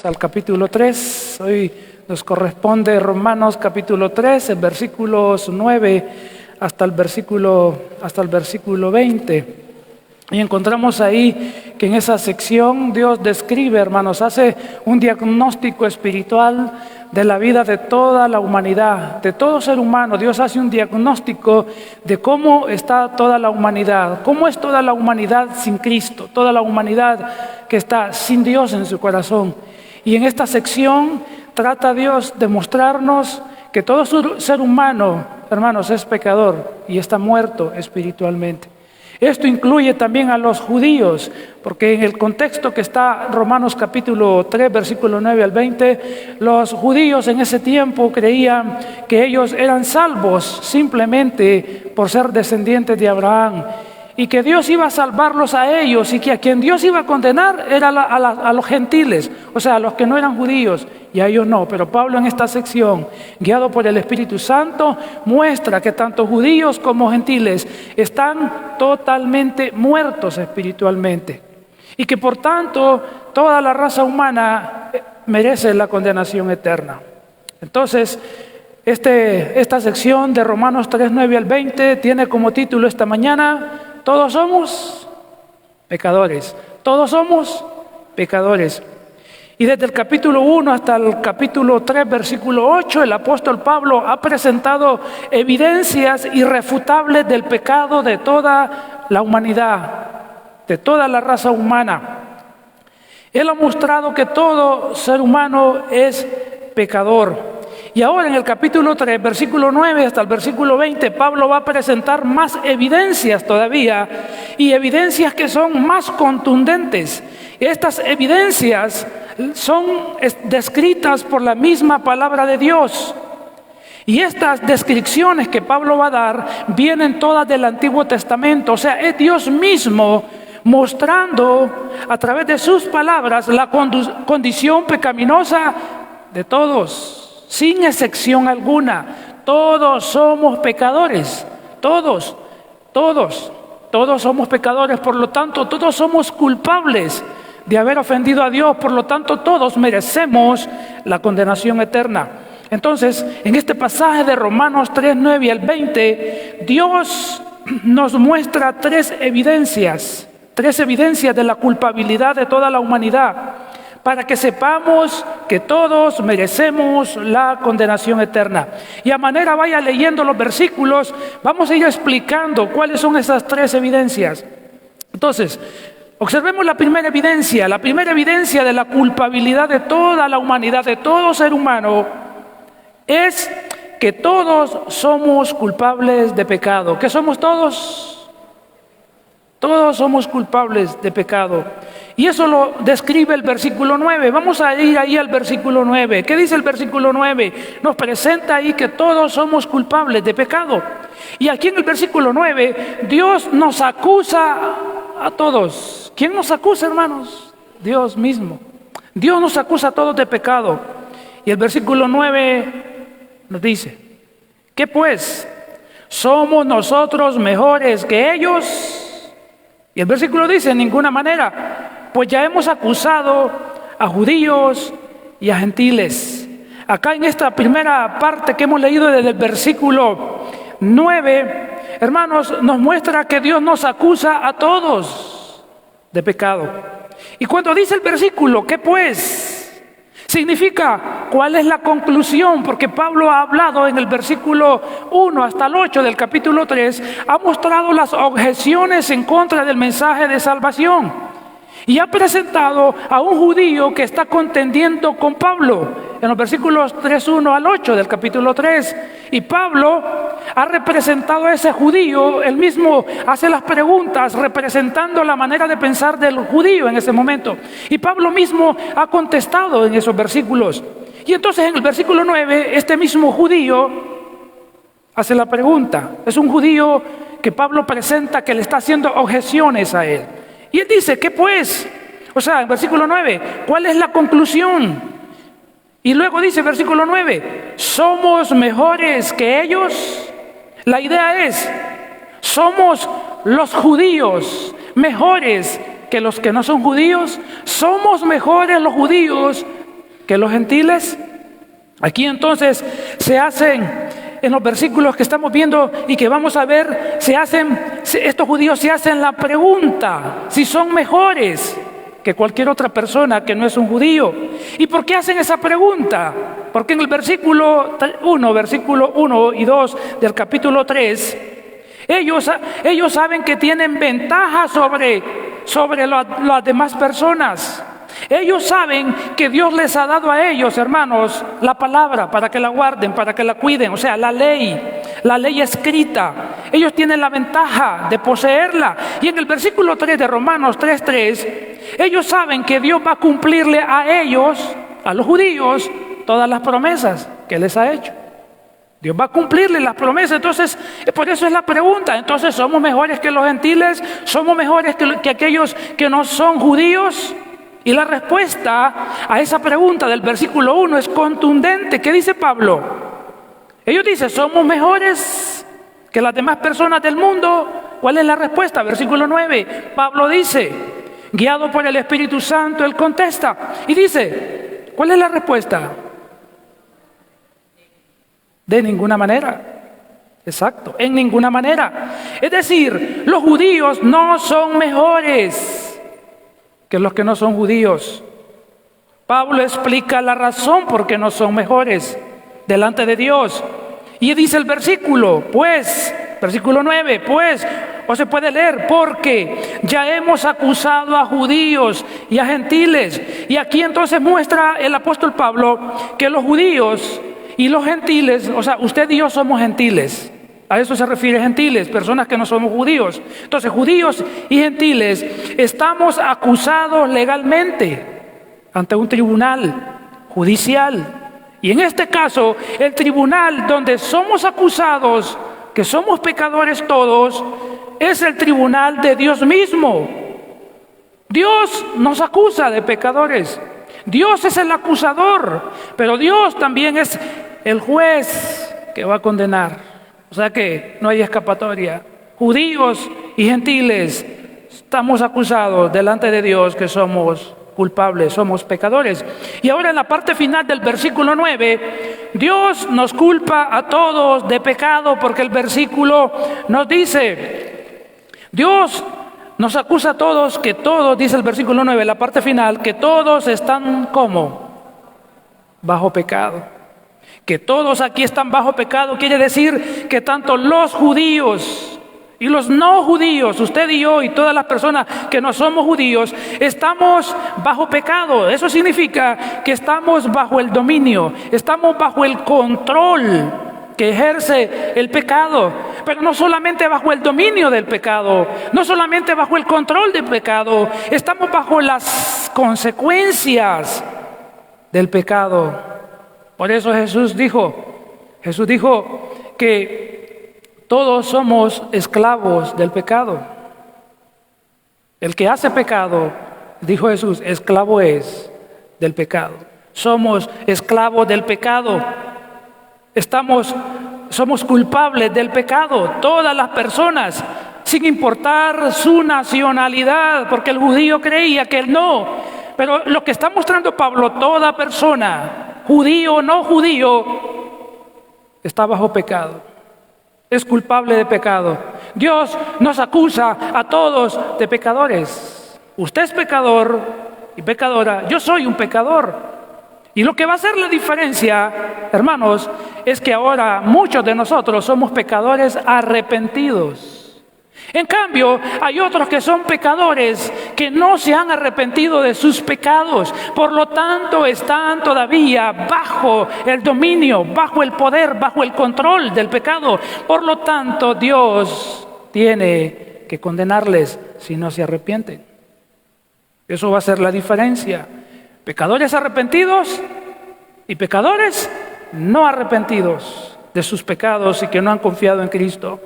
al capítulo 3. Hoy nos corresponde Romanos capítulo 3, versículos 9 hasta el versículo 20. Y encontramos ahí que en esa sección Dios describe, hermanos, hace un diagnóstico espiritual de la vida de toda la humanidad, de todo ser humano. Dios hace un diagnóstico de cómo está toda la humanidad, cómo es toda la humanidad sin Cristo, toda la humanidad que está sin Dios en su corazón. Y en esta sección trata Dios de mostrarnos que todo ser humano, hermanos, es pecador y está muerto espiritualmente. Esto incluye también a los judíos, porque en el contexto que está Romanos capítulo 3, versículo 9 al 20, los judíos en ese tiempo creían que ellos eran salvos simplemente por ser descendientes de Abraham, y que Dios iba a salvarlos a ellos, y que a quien Dios iba a condenar era a los gentiles, o sea, a los que no eran judíos, y a ellos no. Pero Pablo en esta sección, guiado por el Espíritu Santo, muestra que tanto judíos como gentiles están totalmente muertos espiritualmente, y que por tanto toda la raza humana merece la condenación eterna. Entonces, esta sección de Romanos 3, 9 al 20 tiene como título esta mañana: todos somos pecadores, todos somos pecadores. Y desde el capítulo 1 hasta el capítulo 3, versículo 8, el apóstol Pablo ha presentado evidencias irrefutables del pecado de toda la humanidad, de toda la raza humana. Él ha mostrado que todo ser humano es pecador. Y ahora en el capítulo 3, versículo 9 hasta el versículo 20, Pablo va a presentar más evidencias todavía, y evidencias que son más contundentes. Estas evidencias son descritas por la misma palabra de Dios. Y estas descripciones que Pablo va a dar vienen todas del Antiguo Testamento. O sea, es Dios mismo mostrando a través de sus palabras la condición pecaminosa de todos. Sin excepción alguna, todos somos pecadores, todos somos pecadores, por lo tanto todos somos culpables de haber ofendido a Dios, por lo tanto todos merecemos la condenación eterna. Entonces, en este pasaje de Romanos 3, 9 al 20, Dios nos muestra tres evidencias de la culpabilidad de toda la humanidad, para que sepamos que todos merecemos la condenación eterna. Y a manera vaya leyendo los versículos, vamos a ir explicando cuáles son esas tres evidencias. Entonces, observemos la primera evidencia de la culpabilidad de toda la humanidad, de todo ser humano, es que todos somos culpables de pecado. ¿Qué somos todos? Todos somos culpables de pecado. Y eso lo describe el versículo 9. Vamos a ir ahí al versículo 9. ¿Qué dice el versículo 9? Nos presenta ahí que todos somos culpables de pecado. Y aquí en el versículo 9, Dios nos acusa a todos. ¿Quién nos acusa, hermanos? Dios mismo. Dios nos acusa a todos de pecado. Y el versículo 9 nos dice: ¿qué pues? ¿Somos nosotros mejores que ellos? Y el versículo dice: en ninguna manera, pues ya hemos acusado a judíos y a gentiles. Acá en esta primera parte que hemos leído desde el versículo 9, hermanos, nos muestra que Dios nos acusa a todos de pecado. Y cuando dice el versículo, ¿qué pues? Significa, ¿cuál es la conclusión? Porque Pablo ha hablado en el versículo 1 hasta el 8 del capítulo 3, ha mostrado las objeciones en contra del mensaje de salvación. Y ha presentado a un judío que está contendiendo con Pablo en los versículos 3:1 al 8 del capítulo 3. Y Pablo ha representado a ese judío, él mismo hace las preguntas representando la manera de pensar del judío en ese momento. Y Pablo mismo ha contestado en esos versículos. Y entonces en el versículo 9, este mismo judío hace la pregunta. Es un judío que Pablo presenta que le está haciendo objeciones a él. Y él dice, ¿qué pues? O sea, en versículo 9, ¿cuál es la conclusión? Y luego dice, versículo 9, ¿somos mejores que ellos? La idea es, ¿somos los judíos mejores que los que no son judíos? ¿Somos mejores los judíos que los gentiles? Aquí entonces se hacen, en los versículos que estamos viendo y que vamos a ver, estos judíos se hacen la pregunta si son mejores que cualquier otra persona que no es un judío. ¿Y por qué hacen esa pregunta? Porque en el versículo 1 y 2 del capítulo 3, ellos saben que tienen ventaja sobre las demás personas. Ellos saben que Dios les ha dado a ellos, hermanos, la palabra para que la guarden, para que la cuiden, o sea, la ley escrita. Ellos tienen la ventaja de poseerla. Y en el versículo 3 de Romanos 3:3, ellos saben que Dios va a cumplirle a ellos, a los judíos, todas las promesas que les ha hecho. Dios va a cumplirle las promesas. Entonces, por eso es la pregunta. Entonces, ¿somos mejores que los gentiles? ¿Somos mejores que aquellos que no son judíos? Y la respuesta a esa pregunta del versículo 1 es contundente. ¿Qué dice Pablo? Ellos dicen, ¿somos mejores que las demás personas del mundo? ¿Cuál es la respuesta? Versículo 9, Pablo dice, guiado por el Espíritu Santo, él contesta y dice, ¿cuál es la respuesta? De ninguna manera. Exacto, en ninguna manera. Es decir, los judíos no son mejores que los que no son judíos. Pablo explica la razón por qué no son mejores delante de Dios. Y dice el versículo 9, o se puede leer, porque ya hemos acusado a judíos y a gentiles. Y aquí entonces muestra el apóstol Pablo que los judíos y los gentiles, o sea, usted y yo somos gentiles. A eso se refiere gentiles, personas que no somos judíos. Entonces, judíos y gentiles estamos acusados legalmente ante un tribunal judicial. Y en este caso, el tribunal donde somos acusados, que somos pecadores todos, es el tribunal de Dios mismo. Dios nos acusa de pecadores. Dios es el acusador, pero Dios también es el juez que va a condenar. O sea que no hay escapatoria. Judíos y gentiles estamos acusados delante de Dios que somos culpables, somos pecadores. Y ahora en la parte final del versículo 9, Dios nos culpa a todos de pecado, porque el versículo nos dice, Dios nos acusa a todos, que todos, dice el versículo 9, la parte final, que todos están ¿cómo? Bajo pecado. Que todos aquí están bajo pecado quiere decir que tanto los judíos y los no judíos, usted y yo y todas las personas que no somos judíos, estamos bajo pecado. Eso significa que estamos bajo el dominio, estamos bajo el control que ejerce el pecado. Pero no solamente bajo el dominio del pecado, no solamente bajo el control del pecado, estamos bajo las consecuencias del pecado. Por eso Jesús dijo que todos somos esclavos del pecado. El que hace pecado, dijo Jesús, esclavo es del pecado. Somos esclavos del pecado. Somos culpables del pecado, todas las personas, sin importar su nacionalidad, porque el judío creía que él no. Pero lo que está mostrando Pablo, toda persona, judío o no judío, está bajo pecado, es culpable de pecado. Dios nos acusa a todos de pecadores. Usted es pecador y pecadora, yo soy un pecador. Y lo que va a hacer la diferencia, hermanos, es que ahora muchos de nosotros somos pecadores arrepentidos. En cambio, hay otros que son pecadores que no se han arrepentido de sus pecados. Por lo tanto, están todavía bajo el dominio, bajo el poder, bajo el control del pecado. Por lo tanto, Dios tiene que condenarles si no se arrepienten. Eso va a ser la diferencia. Pecadores arrepentidos y pecadores no arrepentidos de sus pecados y que no han confiado en Cristo.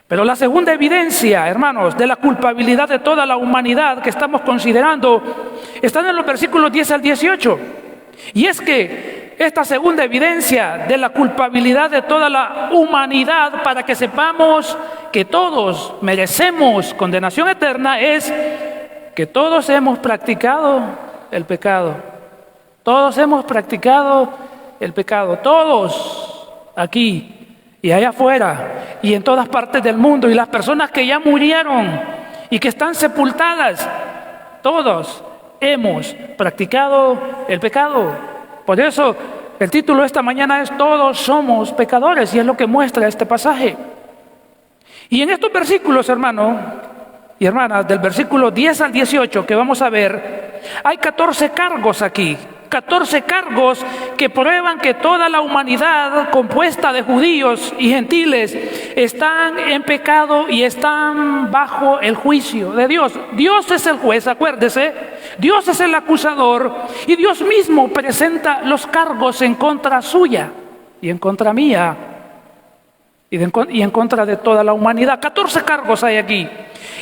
Pero la segunda evidencia, hermanos, de la culpabilidad de toda la humanidad que estamos considerando, está en los versículos 10 al 18. Y es que esta segunda evidencia de la culpabilidad de toda la humanidad, para que sepamos que todos merecemos condenación eterna, es que todos hemos practicado el pecado. Todos hemos practicado el pecado, todos, aquí y allá afuera y en todas partes del mundo. Y las personas que ya murieron y que están sepultadas, todos hemos practicado el pecado. Por eso el título esta mañana es Todos somos pecadores, y es lo que muestra este pasaje. Y en estos versículos, hermanos y hermanas, del versículo 10 al 18 que vamos a ver, hay 14 cargos aquí. 14 cargos que prueban que toda la humanidad, compuesta de judíos y gentiles, están en pecado y están bajo el juicio de Dios. Dios es el juez, acuérdese. Dios es el acusador, y Dios mismo presenta los cargos en contra suya y en contra mía y en contra de toda la humanidad. 14 cargos hay aquí.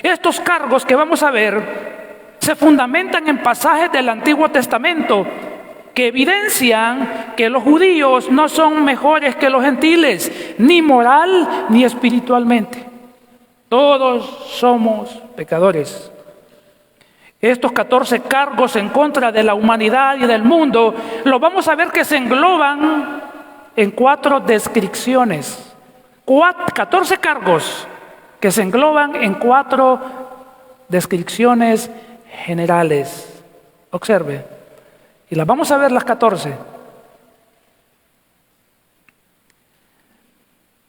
Estos cargos que vamos a ver se fundamentan en pasajes del Antiguo Testamento que evidencian que los judíos no son mejores que los gentiles, ni moral ni espiritualmente. Todos somos pecadores. Estos 14 cargos en contra de la humanidad y del mundo, los vamos a ver que se engloban en 4 descripciones. 14 cargos que se engloban en 4 descripciones generales. Observe. Y las vamos a ver las 14.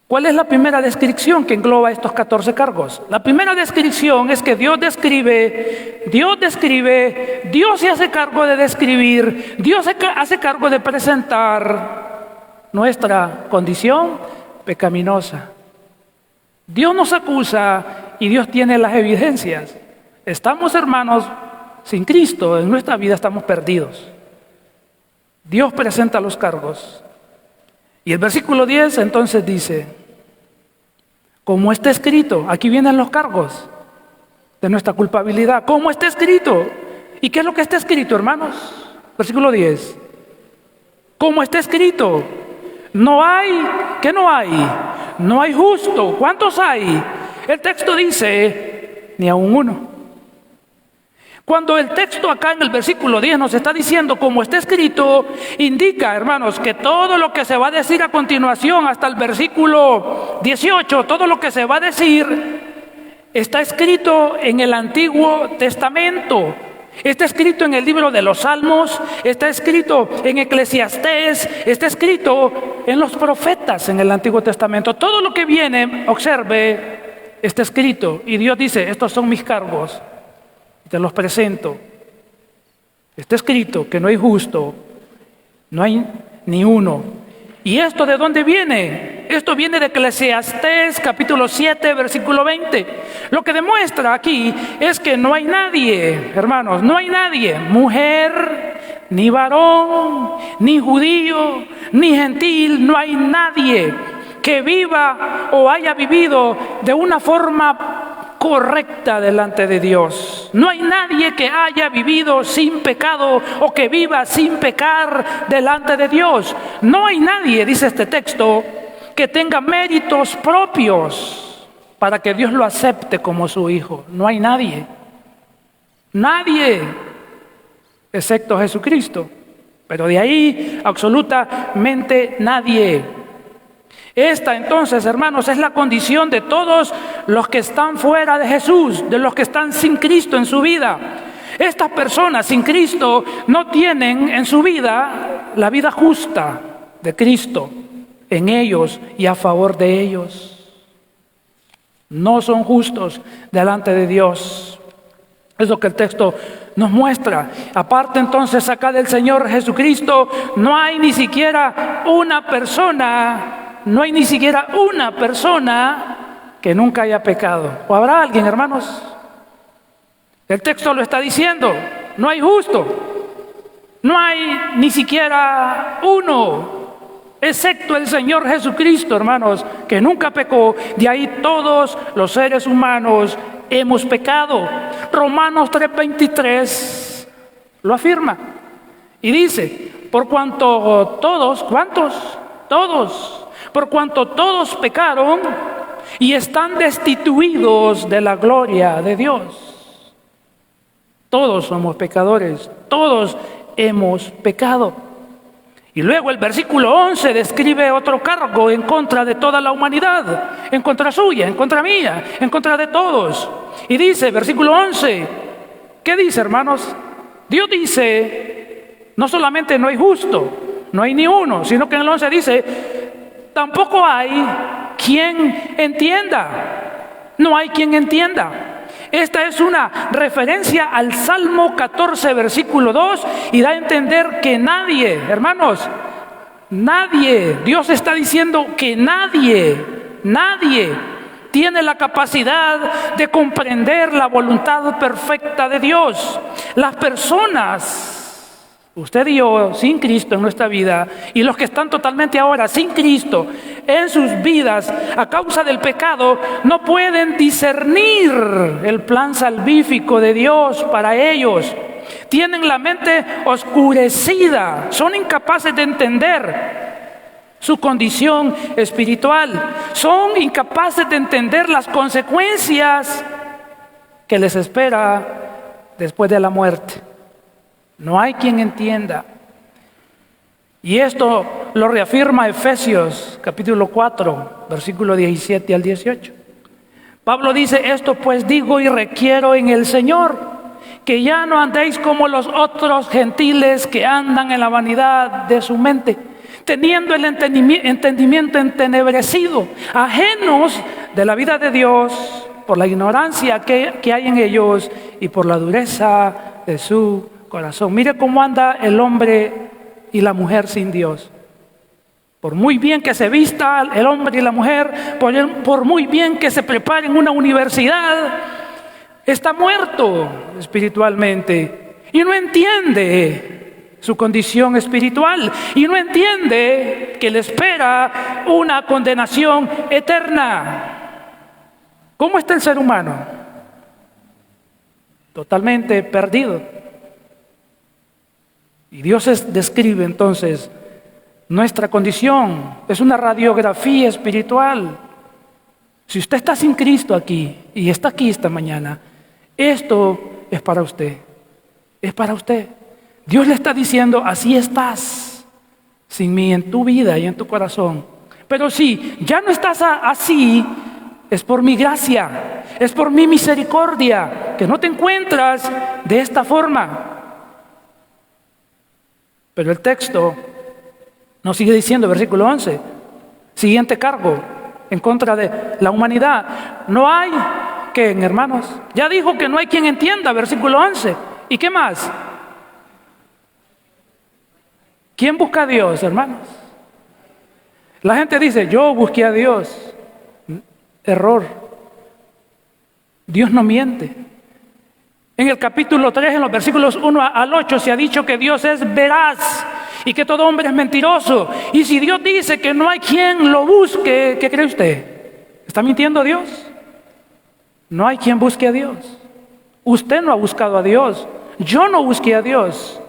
¿Cuál es la primera descripción que engloba estos 14 cargos? La primera descripción es que Dios describe, Dios se hace cargo de describir, Dios se hace cargo de presentar nuestra condición pecaminosa. Dios nos acusa y Dios tiene las evidencias. Estamos, hermanos, sin Cristo, en nuestra vida estamos perdidos. Dios presenta los cargos. Y el versículo 10 entonces dice, como está escrito, aquí vienen los cargos de nuestra culpabilidad, como está escrito. ¿Y qué es lo que está escrito, hermanos? Versículo 10. Como está escrito, no hay, ¿qué no hay? No hay justo. ¿Cuántos hay? El texto dice, ni aun uno. Cuando el texto acá en el versículo 10 nos está diciendo como está escrito, indica, hermanos, que todo lo que se va a decir a continuación hasta el versículo 18, todo lo que se va a decir está escrito en el Antiguo Testamento. Está escrito en el libro de los Salmos, está escrito en Eclesiastés, está escrito en los profetas en el Antiguo Testamento. Todo lo que viene, observe, está escrito. Y Dios dice, estos son mis cargos. Te los presento. Está escrito que no hay justo, no hay ni uno. ¿Y esto de dónde viene? Esto viene de Eclesiastés capítulo 7, versículo 20. Lo que demuestra aquí es que no hay nadie, hermanos, no hay nadie, mujer, ni varón, ni judío, ni gentil, no hay nadie que viva o haya vivido de una forma correcta delante de Dios. No hay nadie que haya vivido sin pecado o que viva sin pecar delante de Dios. No hay nadie, dice este texto, que tenga méritos propios para que Dios lo acepte como su hijo. No hay nadie. Nadie, excepto Jesucristo. Pero de ahí absolutamente nadie. Esta entonces, hermanos, es la condición de todos los que están fuera de Jesús, de los que están sin Cristo en su vida. Estas personas sin Cristo no tienen en su vida la vida justa de Cristo en ellos y a favor de ellos. No son justos delante de Dios. Es lo que el texto nos muestra. Aparte entonces acá del Señor Jesucristo, no hay ni siquiera una persona que nunca haya pecado. ¿O habrá alguien, hermanos? El texto lo está diciendo. No hay justo. No hay ni siquiera uno, excepto el Señor Jesucristo, hermanos, que nunca pecó. De ahí todos los seres humanos hemos pecado. Romanos 3:23 lo afirma. Y dice, por cuanto todos, ¿cuántos? Todos. Por cuanto todos pecaron y están destituidos de la gloria de Dios. Todos somos pecadores, todos hemos pecado. Y luego el versículo 11 describe otro cargo en contra de toda la humanidad, en contra suya, en contra mía, en contra de todos. Y dice, versículo 11, ¿qué dice, hermanos? Dios dice, no solamente no hay justo, no hay ni uno, sino que en el 11 dice, tampoco hay quien entienda. No hay quien entienda. Esta es una referencia al Salmo 14, versículo 2, y da a entender que nadie, hermanos, nadie, Dios está diciendo que nadie tiene la capacidad de comprender la voluntad perfecta de Dios. Las personas, usted y yo, sin Cristo en nuestra vida, y los que están totalmente ahora sin Cristo en sus vidas a causa del pecado, no pueden discernir el plan salvífico de Dios para ellos. Tienen la mente oscurecida, son incapaces de entender su condición espiritual, son incapaces de entender las consecuencias que les espera después de la muerte. No hay quien entienda. Y esto lo reafirma Efesios capítulo 4, versículo 17 al 18. Pablo dice, esto pues digo y requiero en el Señor, que ya no andéis como los otros gentiles que andan en la vanidad de su mente, teniendo el entendimiento entenebrecido, ajenos de la vida de Dios, por la ignorancia que hay en ellos y por la dureza de su corazón. Mire cómo anda el hombre y la mujer sin Dios. Por muy bien que se vista el hombre y la mujer, por muy bien que se prepare en una universidad, está muerto espiritualmente y no entiende su condición espiritual y no entiende que le espera una condenación eterna. ¿Cómo está el ser humano? Totalmente perdido. Y Dios describe entonces nuestra condición. Es una radiografía espiritual. Si usted está sin Cristo aquí y está aquí esta mañana, esto es para usted. Es para usted. Dios le está diciendo, así estás, sin mí en tu vida y en tu corazón. Pero si ya no estás así, es por mi gracia, es por mi misericordia, que no te encuentras de esta forma. Pero el texto nos sigue diciendo, versículo 11, siguiente cargo en contra de la humanidad. No hay quien, hermanos, ya dijo que no hay quien entienda, versículo 11. ¿Y qué más? ¿Quién busca a Dios, hermanos? La gente dice, yo busqué a Dios. Error. Dios no miente. En el capítulo 3, en los versículos 1 al 8, se ha dicho que Dios es veraz y que todo hombre es mentiroso. Y si Dios dice que no hay quien lo busque, ¿qué cree usted? ¿Está mintiendo Dios? No hay quien busque a Dios. Usted no ha buscado a Dios. Yo no busqué a Dios.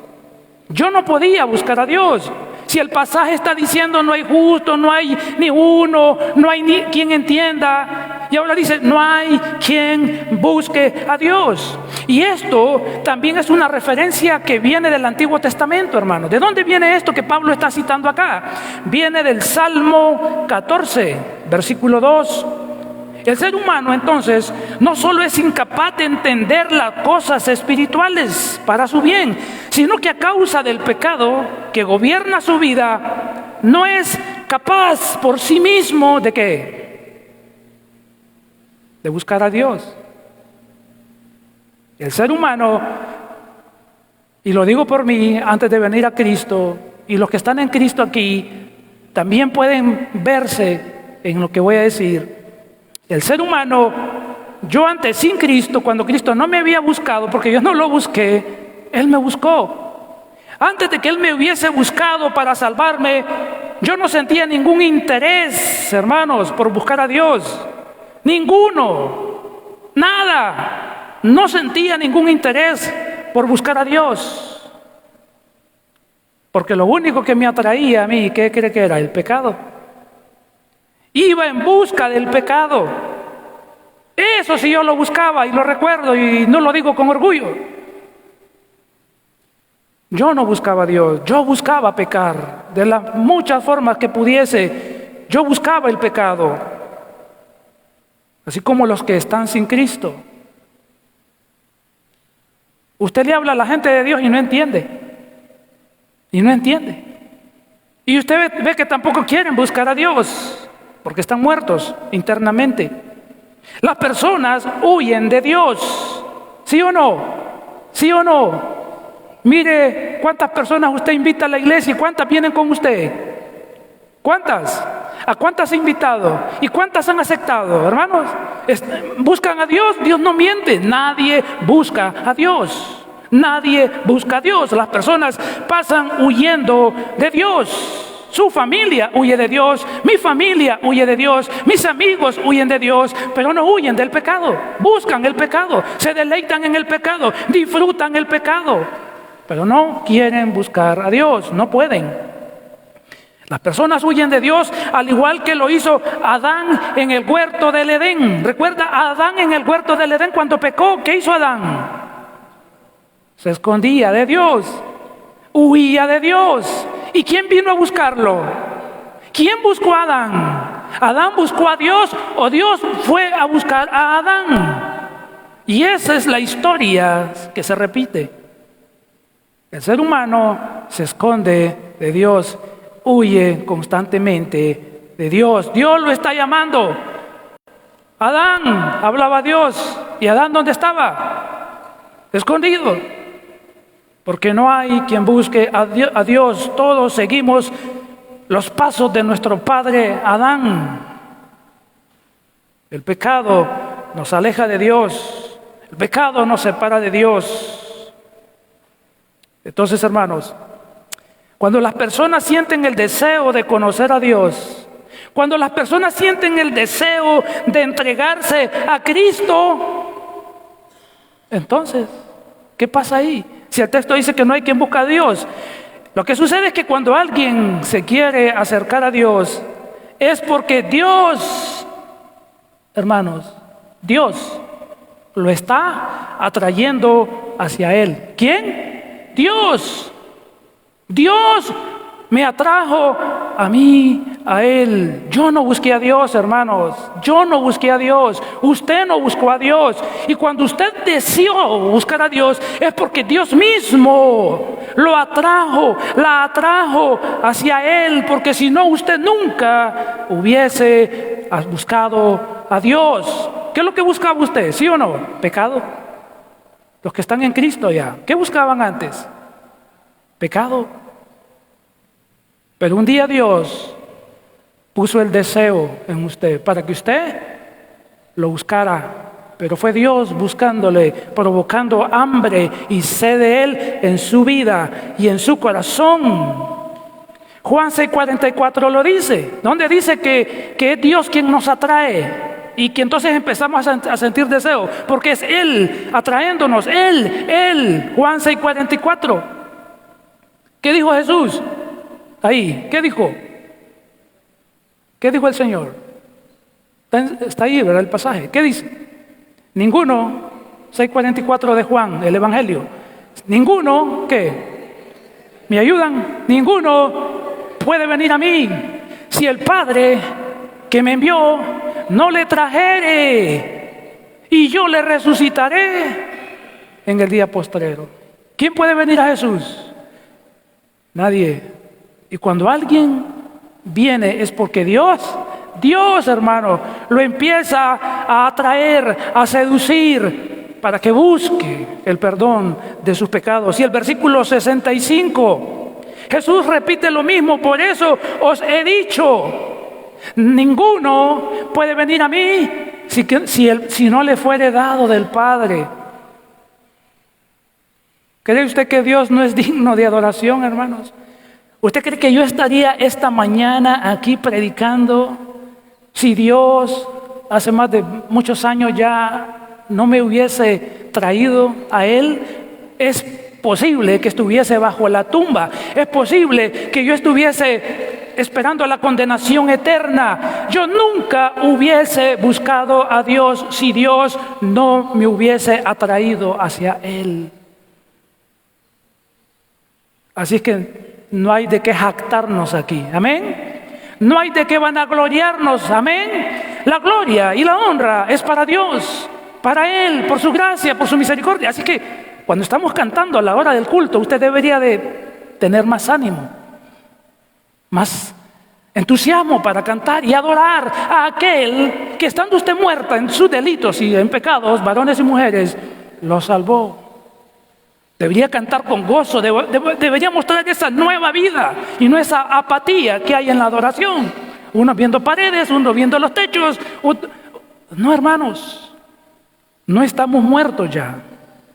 Yo no podía buscar a Dios. Si el pasaje está diciendo no hay justo, no hay ni uno, no hay ni quien entienda, y ahora dice no hay quien busque a Dios. Y esto también es una referencia que viene del Antiguo Testamento, hermanos. ¿De dónde viene esto que Pablo está citando acá? Viene del Salmo 14, versículo 2. El ser humano entonces no solo es incapaz de entender las cosas espirituales para su bien, sino que a causa del pecado que gobierna su vida, no es capaz por sí mismo de ¿qué? De buscar a Dios. El ser humano, y lo digo por mí antes de venir a Cristo, y los que están en Cristo aquí, también pueden verse en lo que voy a decir. El ser humano, yo antes sin Cristo, cuando Cristo no me había buscado, porque yo no lo busqué, Él me buscó. Antes de que Él me hubiese buscado para salvarme, yo no sentía ningún interés, hermanos, por buscar a Dios. Ninguno, nada. No sentía ningún interés por buscar a Dios. Porque lo único que me atraía a mí, ¿qué cree que era? El pecado. Iba en busca del pecado. Eso sí yo lo buscaba y lo recuerdo y no lo digo con orgullo. Yo no buscaba a Dios, yo buscaba pecar de las muchas formas que pudiese. Yo buscaba el pecado, así como los que están sin Cristo. Usted le habla a la gente de Dios y no entiende. Y no entiende. Y usted ve que tampoco quieren buscar a Dios, porque están muertos internamente. Las personas huyen de Dios. ¿Sí o no? ¿Sí o no? Mire cuántas personas usted invita a la iglesia y cuántas vienen con usted. ¿Cuántas? ¿A cuántas ha invitado? ¿Y cuántas han aceptado, hermanos? ¿Buscan a Dios? Dios no miente. Nadie busca a Dios. Nadie busca a Dios. Las personas pasan huyendo de Dios. Su familia huye de Dios, mi familia huye de Dios, mis amigos huyen de Dios, pero no huyen del pecado. Buscan el pecado, se deleitan en el pecado, disfrutan el pecado, pero no quieren buscar a Dios, no pueden. Las personas huyen de Dios al igual que lo hizo Adán en el huerto del Edén. ¿Recuerda a Adán en el huerto del Edén cuando pecó? ¿Qué hizo Adán? Se escondía de Dios, huía de Dios. ¿Y quién vino a buscarlo? ¿Quién buscó a Adán? ¿Adán buscó a Dios o Dios fue a buscar a Adán? Y esa es la historia que se repite. El ser humano se esconde de Dios, huye constantemente de Dios. Dios lo está llamando. Adán, hablaba a Dios. ¿Y Adán dónde estaba? Escondido. Porque no hay quien busque a Dios. Todos seguimos los pasos de nuestro padre Adán. El pecado nos aleja de Dios. El pecado nos separa de Dios. Entonces, hermanos, cuando las personas sienten el deseo de conocer a Dios, cuando las personas sienten el deseo de entregarse a Cristo, entonces, ¿qué pasa ahí? Si el texto dice que no hay quien busque a Dios, lo que sucede es que cuando alguien se quiere acercar a Dios, es porque Dios, hermanos, Dios lo está atrayendo hacia Él. ¿Quién? Dios. Dios me atrajo a mí, a Él. Yo no busqué a Dios, hermanos. Yo no busqué a Dios. Usted no buscó a Dios. Y cuando usted deseó buscar a Dios, es porque Dios mismo lo atrajo, la atrajo hacia Él. Porque si no, usted nunca hubiese buscado a Dios. ¿Qué es lo que buscaba usted? ¿Sí o no? ¿Pecado? Los que están en Cristo ya. ¿Qué buscaban antes? Pecado. Pero un día Dios puso el deseo en usted para que usted lo buscara. Pero fue Dios buscándole, provocando hambre y sed de Él en su vida y en su corazón. Juan 6:44 lo dice, donde dice que es Dios quien nos atrae y que entonces empezamos a sentir deseo, porque es Él atraéndonos, Él. Juan 6:44. ¿Qué dijo Jesús? Ahí, ¿qué dijo? ¿Qué dijo el Señor? Está ahí, ¿verdad? El pasaje. ¿Qué dice? Ninguno, 6:44 de Juan, el Evangelio. Ninguno, ¿qué? ¿Me ayudan? Ninguno puede venir a mí si el Padre que me envió no le trajere, y yo le resucitaré en el día postrero. ¿Quién puede venir a Jesús? Nadie. Y cuando alguien viene es porque Dios, hermano, lo empieza a atraer, a seducir para que busque el perdón de sus pecados. Y el versículo 65, Jesús repite lo mismo: por eso os he dicho, ninguno puede venir a mí si no le fuere dado del Padre. ¿Cree usted que Dios no es digno de adoración, hermanos? ¿Usted cree que yo estaría esta mañana aquí predicando si Dios hace más de muchos años ya no me hubiese traído a Él? Es posible que estuviese bajo la tumba. Es posible que yo estuviese esperando la condenación eterna. Yo nunca hubiese buscado a Dios si Dios no me hubiese atraído hacia Él. Así es que no hay de qué jactarnos aquí, amén. No hay de qué vanagloriarnos, amén. La gloria y la honra es para Dios, para Él, por su gracia, por su misericordia. Así que cuando estamos cantando a la hora del culto, usted debería de tener más ánimo, más entusiasmo para cantar y adorar a aquel que, estando usted muerta en sus delitos y en pecados, varones y mujeres, lo salvó. Debería cantar con gozo, debería mostrar esa nueva vida y no esa apatía que hay en la adoración. Uno viendo paredes, uno viendo los techos. No, hermanos, no estamos muertos ya,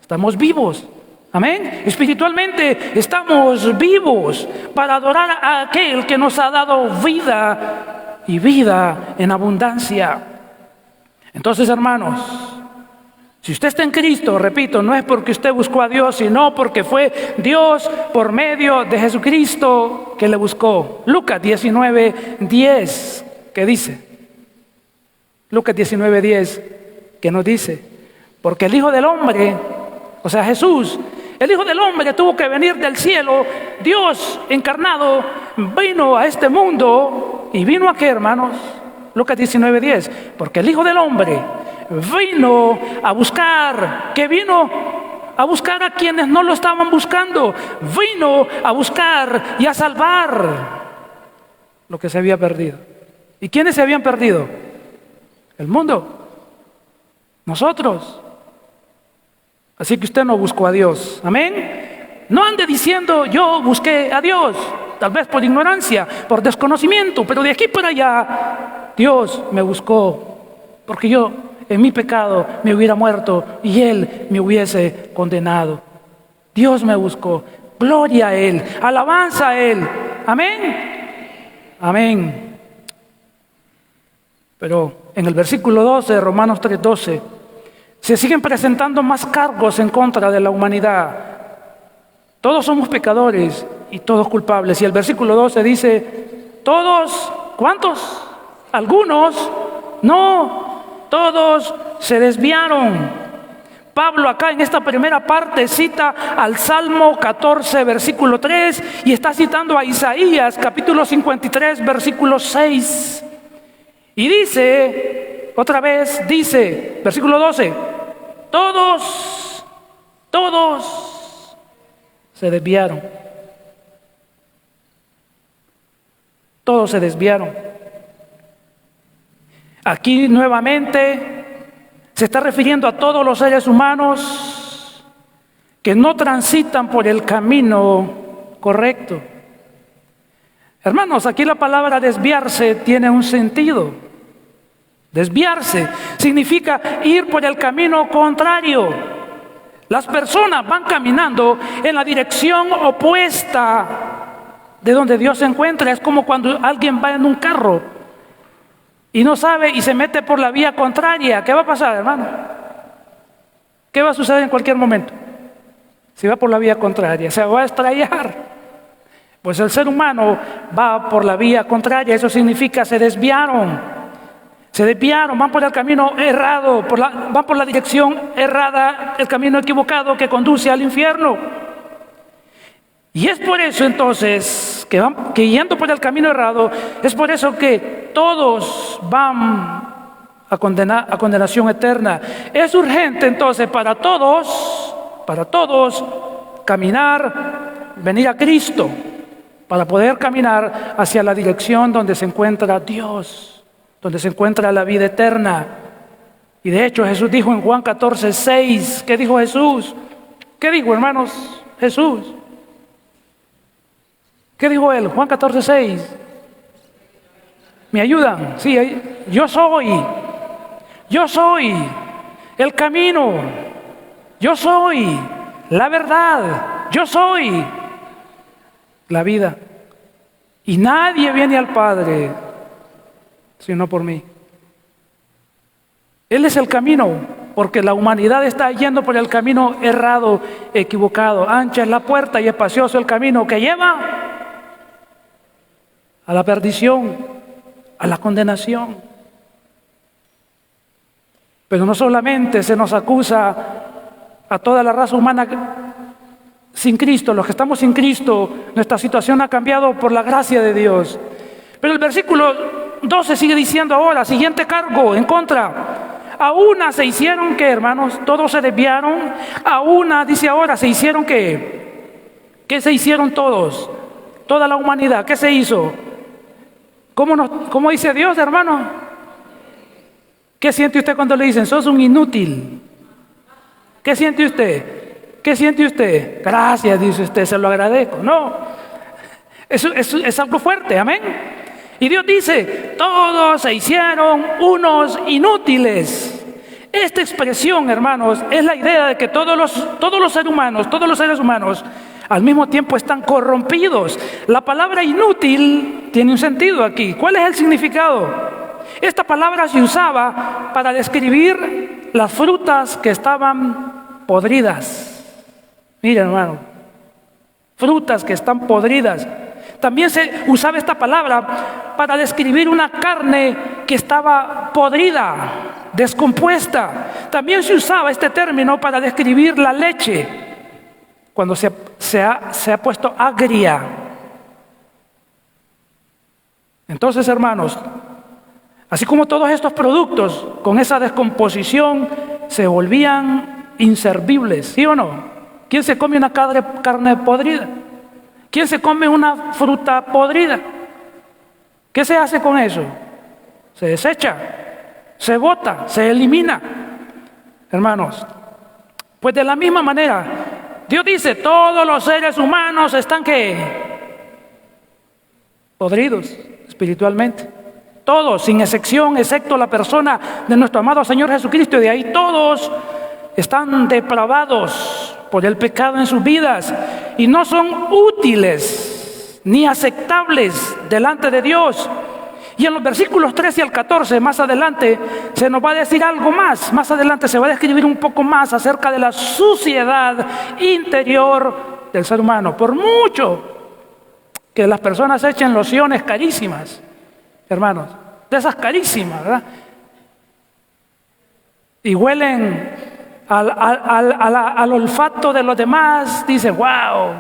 estamos vivos. Amén. Espiritualmente estamos vivos para adorar a aquel que nos ha dado vida y vida en abundancia. Entonces, hermanos, si usted está en Cristo, repito, no es porque usted buscó a Dios, sino porque fue Dios por medio de Jesucristo que le buscó. Lucas 19:10, ¿qué dice? Lucas 19:10, ¿qué nos dice? Porque el Hijo del Hombre, o sea Jesús, el Hijo del Hombre tuvo que venir del cielo. Dios encarnado vino a este mundo. ¿Y vino a qué, hermanos? Lucas 19:10, porque el Hijo del Hombre vino a buscar, que vino a buscar a quienes no lo estaban buscando, vino a buscar y a salvar lo que se había perdido. ¿Y quiénes se habían perdido? El mundo, nosotros. Así que usted no buscó a Dios, amén. No ande diciendo yo busqué a Dios, tal vez por ignorancia, por desconocimiento, pero de aquí para allá Dios me buscó, porque yo en mi pecado me hubiera muerto y Él me hubiese condenado. Dios me buscó. Gloria a Él, alabanza a Él. Amén. Amén. Pero en el versículo 12 de Romanos 3:12 se siguen presentando más cargos en contra de la humanidad. Todos somos pecadores y todos culpables. Y el versículo 12 dice, todos, ¿cuántos? Algunos, no. Todos se desviaron. Pablo acá en esta primera parte cita al Salmo 14, versículo 3, y está citando a Isaías, capítulo 53, versículo 6. Y dice, otra vez, dice, versículo 12, todos se desviaron. Todos se desviaron. Aquí nuevamente se está refiriendo a todos los seres humanos que no transitan por el camino correcto. Hermanos, aquí la palabra desviarse tiene un sentido. Desviarse significa ir por el camino contrario. Las personas van caminando en la dirección opuesta de donde Dios se encuentra. Es como cuando alguien va en un carro y no sabe y se mete por la vía contraria. ¿Qué va a pasar, hermano? ¿Qué va a suceder en cualquier momento? Si va por la vía contraria, se va a estrellar. Pues el ser humano va por la vía contraria. Eso significa se desviaron, van por el camino errado, van por la dirección errada, el camino equivocado que conduce al infierno. Y es por eso entonces que yendo por el camino errado, es por eso que todos van a condenación eterna. Es urgente entonces para todos caminar, venir a Cristo, para poder caminar hacia la dirección donde se encuentra Dios, donde se encuentra la vida eterna. Y de hecho Jesús dijo en Juan 14:6, ¿qué dijo Jesús? ¿Qué dijo, hermanos, Jesús? ¿Qué dijo él? Juan 14:6. ¿Me ayudan? Sí, yo soy el camino, yo soy la verdad, yo soy la vida. Y nadie viene al Padre sino por mí. Él es el camino, porque la humanidad está yendo por el camino errado, equivocado. Ancha es la puerta y espacioso el camino que lleva a la perdición, a la condenación. Pero no solamente se nos acusa a toda la raza humana sin Cristo, los que estamos sin Cristo, nuestra situación ha cambiado por la gracia de Dios. Pero el versículo 12 sigue diciendo ahora, siguiente cargo en contra. A una se hicieron, ¿qué, hermanos? Todos se desviaron. A una, dice ahora, se hicieron, ¿qué? ¿Qué se hicieron todos? Toda la humanidad, ¿qué se hizo? ¿Cómo dice Dios, hermano? ¿Qué siente usted cuando le dicen, sos un inútil? ¿Qué siente usted? ¿Qué siente usted? Gracias, dice usted, se lo agradezco. No, eso es algo fuerte, amén. Y Dios dice, todos se hicieron unos inútiles. Esta expresión, hermanos, es la idea de que todos los seres humanos, al mismo tiempo están corrompidos. La palabra inútil tiene un sentido aquí. ¿Cuál es el significado? Esta palabra se usaba para describir las frutas que estaban podridas. Miren, hermano, frutas que están podridas. También se usaba esta palabra para describir una carne que estaba podrida, descompuesta. También se usaba este término para describir la leche, cuando se ha puesto agria. Entonces, hermanos, así como todos estos productos con esa descomposición se volvían inservibles, ¿sí o no? ¿Quién se come una carne podrida? ¿Quién se come una fruta podrida? ¿Qué se hace con eso? Se desecha, se bota, se elimina. Hermanos, pues de la misma manera, Dios dice, todos los seres humanos están ¿qué? Podridos espiritualmente. Todos, sin excepción, excepto la persona de nuestro amado Señor Jesucristo. Y de ahí todos están depravados por el pecado en sus vidas y no son útiles ni aceptables delante de Dios. Y en los versículos 13 al 14, más adelante, se nos va a decir algo más. Más adelante se va a describir un poco más acerca de la suciedad interior del ser humano. Por mucho que las personas echen lociones carísimas, hermanos, de esas carísimas, ¿verdad? Y huelen al olfato de los demás, dicen, wow,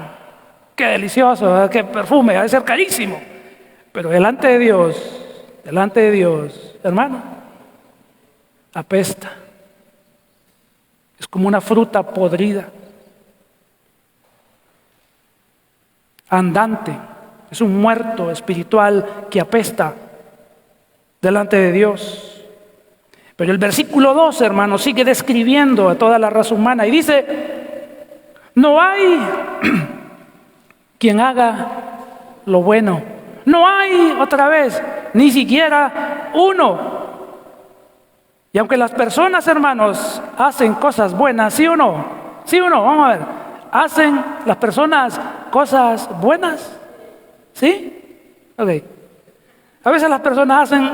qué delicioso, ¿verdad? Qué perfume, ha de ser carísimo. Pero delante de Dios, hermano, apesta. Es como una fruta podrida, andante. Es un muerto espiritual que apesta delante de Dios. Pero el versículo 2, hermano, sigue describiendo a toda la raza humana y dice, no hay quien haga lo bueno. No hay, otra vez, ni siquiera uno. Y aunque las personas, hermanos, hacen cosas buenas, ¿sí o no? ¿Sí o no? Vamos a ver. ¿Hacen las personas cosas buenas? ¿Sí? Ok. A veces las personas hacen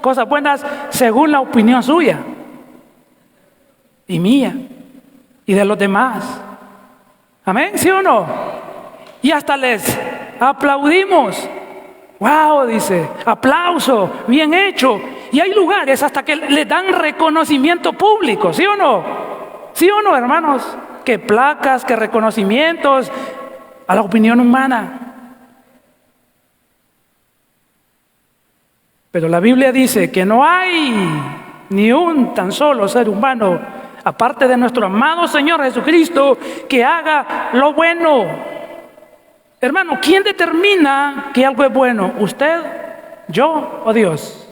cosas buenas según la opinión suya y mía y de los demás. ¿Amén? ¿Sí o no? Y hasta les aplaudimos. Wow, dice, aplauso, bien hecho. Y hay lugares hasta que le dan reconocimiento público, ¿sí o no? ¿Sí o no, hermanos? Que placas, que reconocimientos a la opinión humana. Pero la Biblia dice que no hay ni un tan solo ser humano, aparte de nuestro amado Señor Jesucristo, que haga lo bueno. Hermano, ¿quién determina que algo es bueno? ¿Usted, yo o Dios?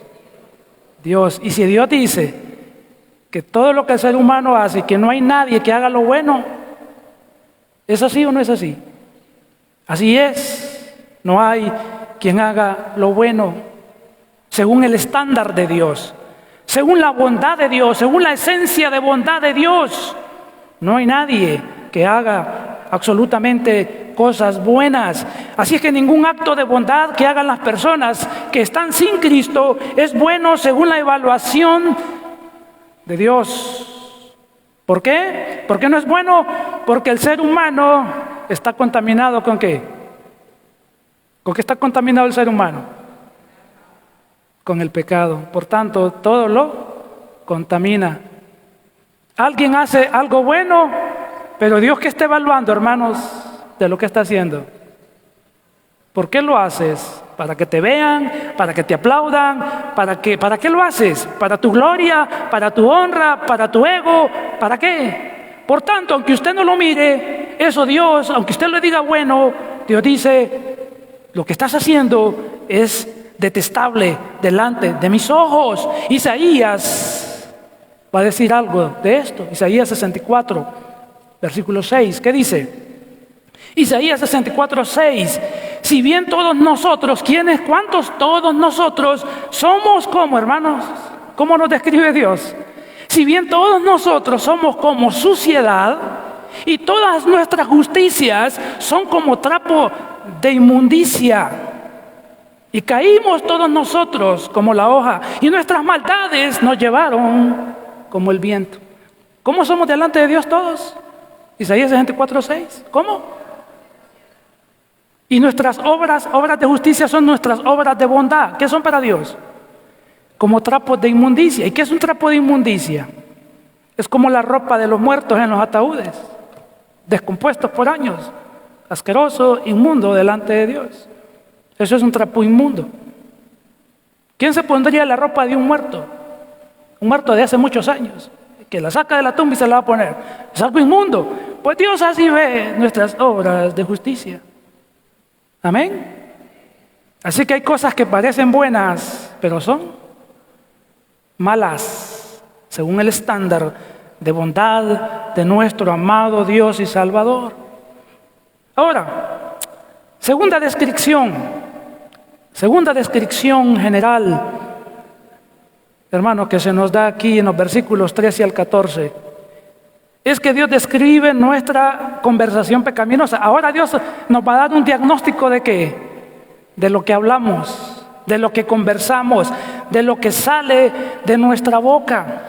Dios. Y si Dios dice que todo lo que el ser humano hace, que no hay nadie que haga lo bueno, ¿es así o no es así? Así es. No hay quien haga lo bueno según el estándar de Dios, según la bondad de Dios, según la esencia de bondad de Dios. No hay nadie que haga absolutamente cosas buenas. Así es que ningún acto de bondad que hagan las personas que están sin Cristo es bueno según la evaluación de Dios. ¿Por qué? ¿Por qué no es bueno? Porque el ser humano está contaminado ¿con qué? ¿Con qué está contaminado el ser humano? Con el pecado. Por tanto, todo lo contamina. Alguien hace algo bueno, pero Dios que está evaluando, hermanos, de lo que está haciendo. ¿Por qué lo haces? ¿Para que te vean? ¿Para que te aplaudan? ¿Para qué lo haces? ¿Para tu gloria? ¿Para tu honra? ¿Para tu ego? ¿Para qué? Por tanto, aunque usted no lo mire, eso Dios, aunque usted le diga bueno, Dios dice, lo que estás haciendo es detestable delante de mis ojos. Isaías va a decir algo de esto. Isaías 64, versículo 6. ¿Qué dice? Isaías 64, 6. Si bien todos nosotros, ¿quiénes? ¿Cuántos? Todos nosotros somos como, hermanos, ¿cómo nos describe Dios? Si bien todos nosotros somos como suciedad y todas nuestras justicias son como trapo de inmundicia, y caímos todos nosotros como la hoja, y nuestras maldades nos llevaron como el viento. ¿Cómo somos delante de Dios todos? Isaías 64, 6. ¿Cómo? Y nuestras obras de justicia son nuestras obras de bondad. ¿Qué son para Dios? Como trapos de inmundicia. ¿Y qué es un trapo de inmundicia? Es como la ropa de los muertos en los ataúdes, descompuestos por años, asqueroso, inmundo delante de Dios. Eso es un trapo inmundo. ¿Quién se pondría la ropa de un muerto? Un muerto de hace muchos años, que la saca de la tumba y se la va a poner. Es algo inmundo. Pues Dios así ve nuestras obras de justicia. Amén. Así que hay cosas que parecen buenas, pero son malas, según el estándar de bondad de nuestro amado Dios y Salvador. Ahora, segunda descripción general, hermano, que se nos da aquí en los versículos 13 al 14. Es que Dios describe nuestra conversación pecaminosa. Ahora Dios nos va a dar un diagnóstico de qué, de lo que hablamos, de lo que conversamos, de lo que sale de nuestra boca.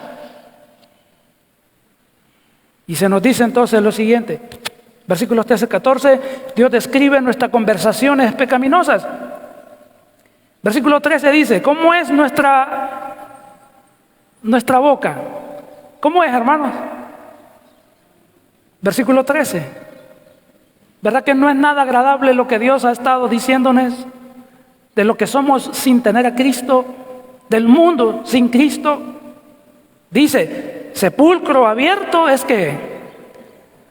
Y se nos dice entonces lo siguiente, versículos 13 al 14, Dios describe nuestras conversaciones pecaminosas. Versículo 13 dice, ¿cómo es nuestra boca? ¿Cómo es, hermanos? Versículo 13. ¿Verdad que no es nada agradable lo que Dios ha estado diciéndonos de lo que somos sin tener a Cristo, del mundo sin Cristo? Dice, sepulcro abierto es que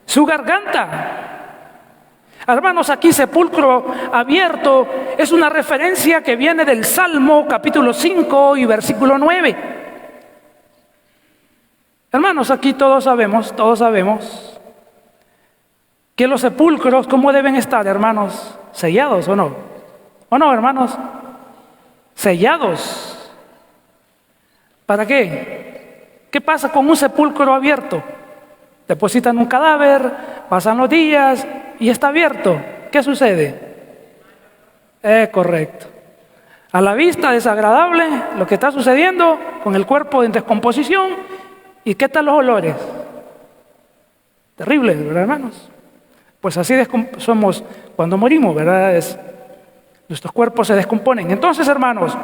su garganta. Hermanos, aquí sepulcro abierto es una referencia que viene del Salmo capítulo 5 y versículo 9. Hermanos, aquí todos sabemos que los sepulcros, ¿cómo deben estar, hermanos? ¿Sellados o no? ¿O no, hermanos? Sellados. ¿Para qué? ¿Qué pasa con un sepulcro abierto? Depositan un cadáver, pasan los días y está abierto. ¿Qué sucede? Correcto. A la vista desagradable lo que está sucediendo con el cuerpo en descomposición. ¿Y qué tal los olores? Terribles, ¿verdad, hermanos? Pues así somos cuando morimos, ¿verdad? Nuestros cuerpos se descomponen. Entonces, hermanos,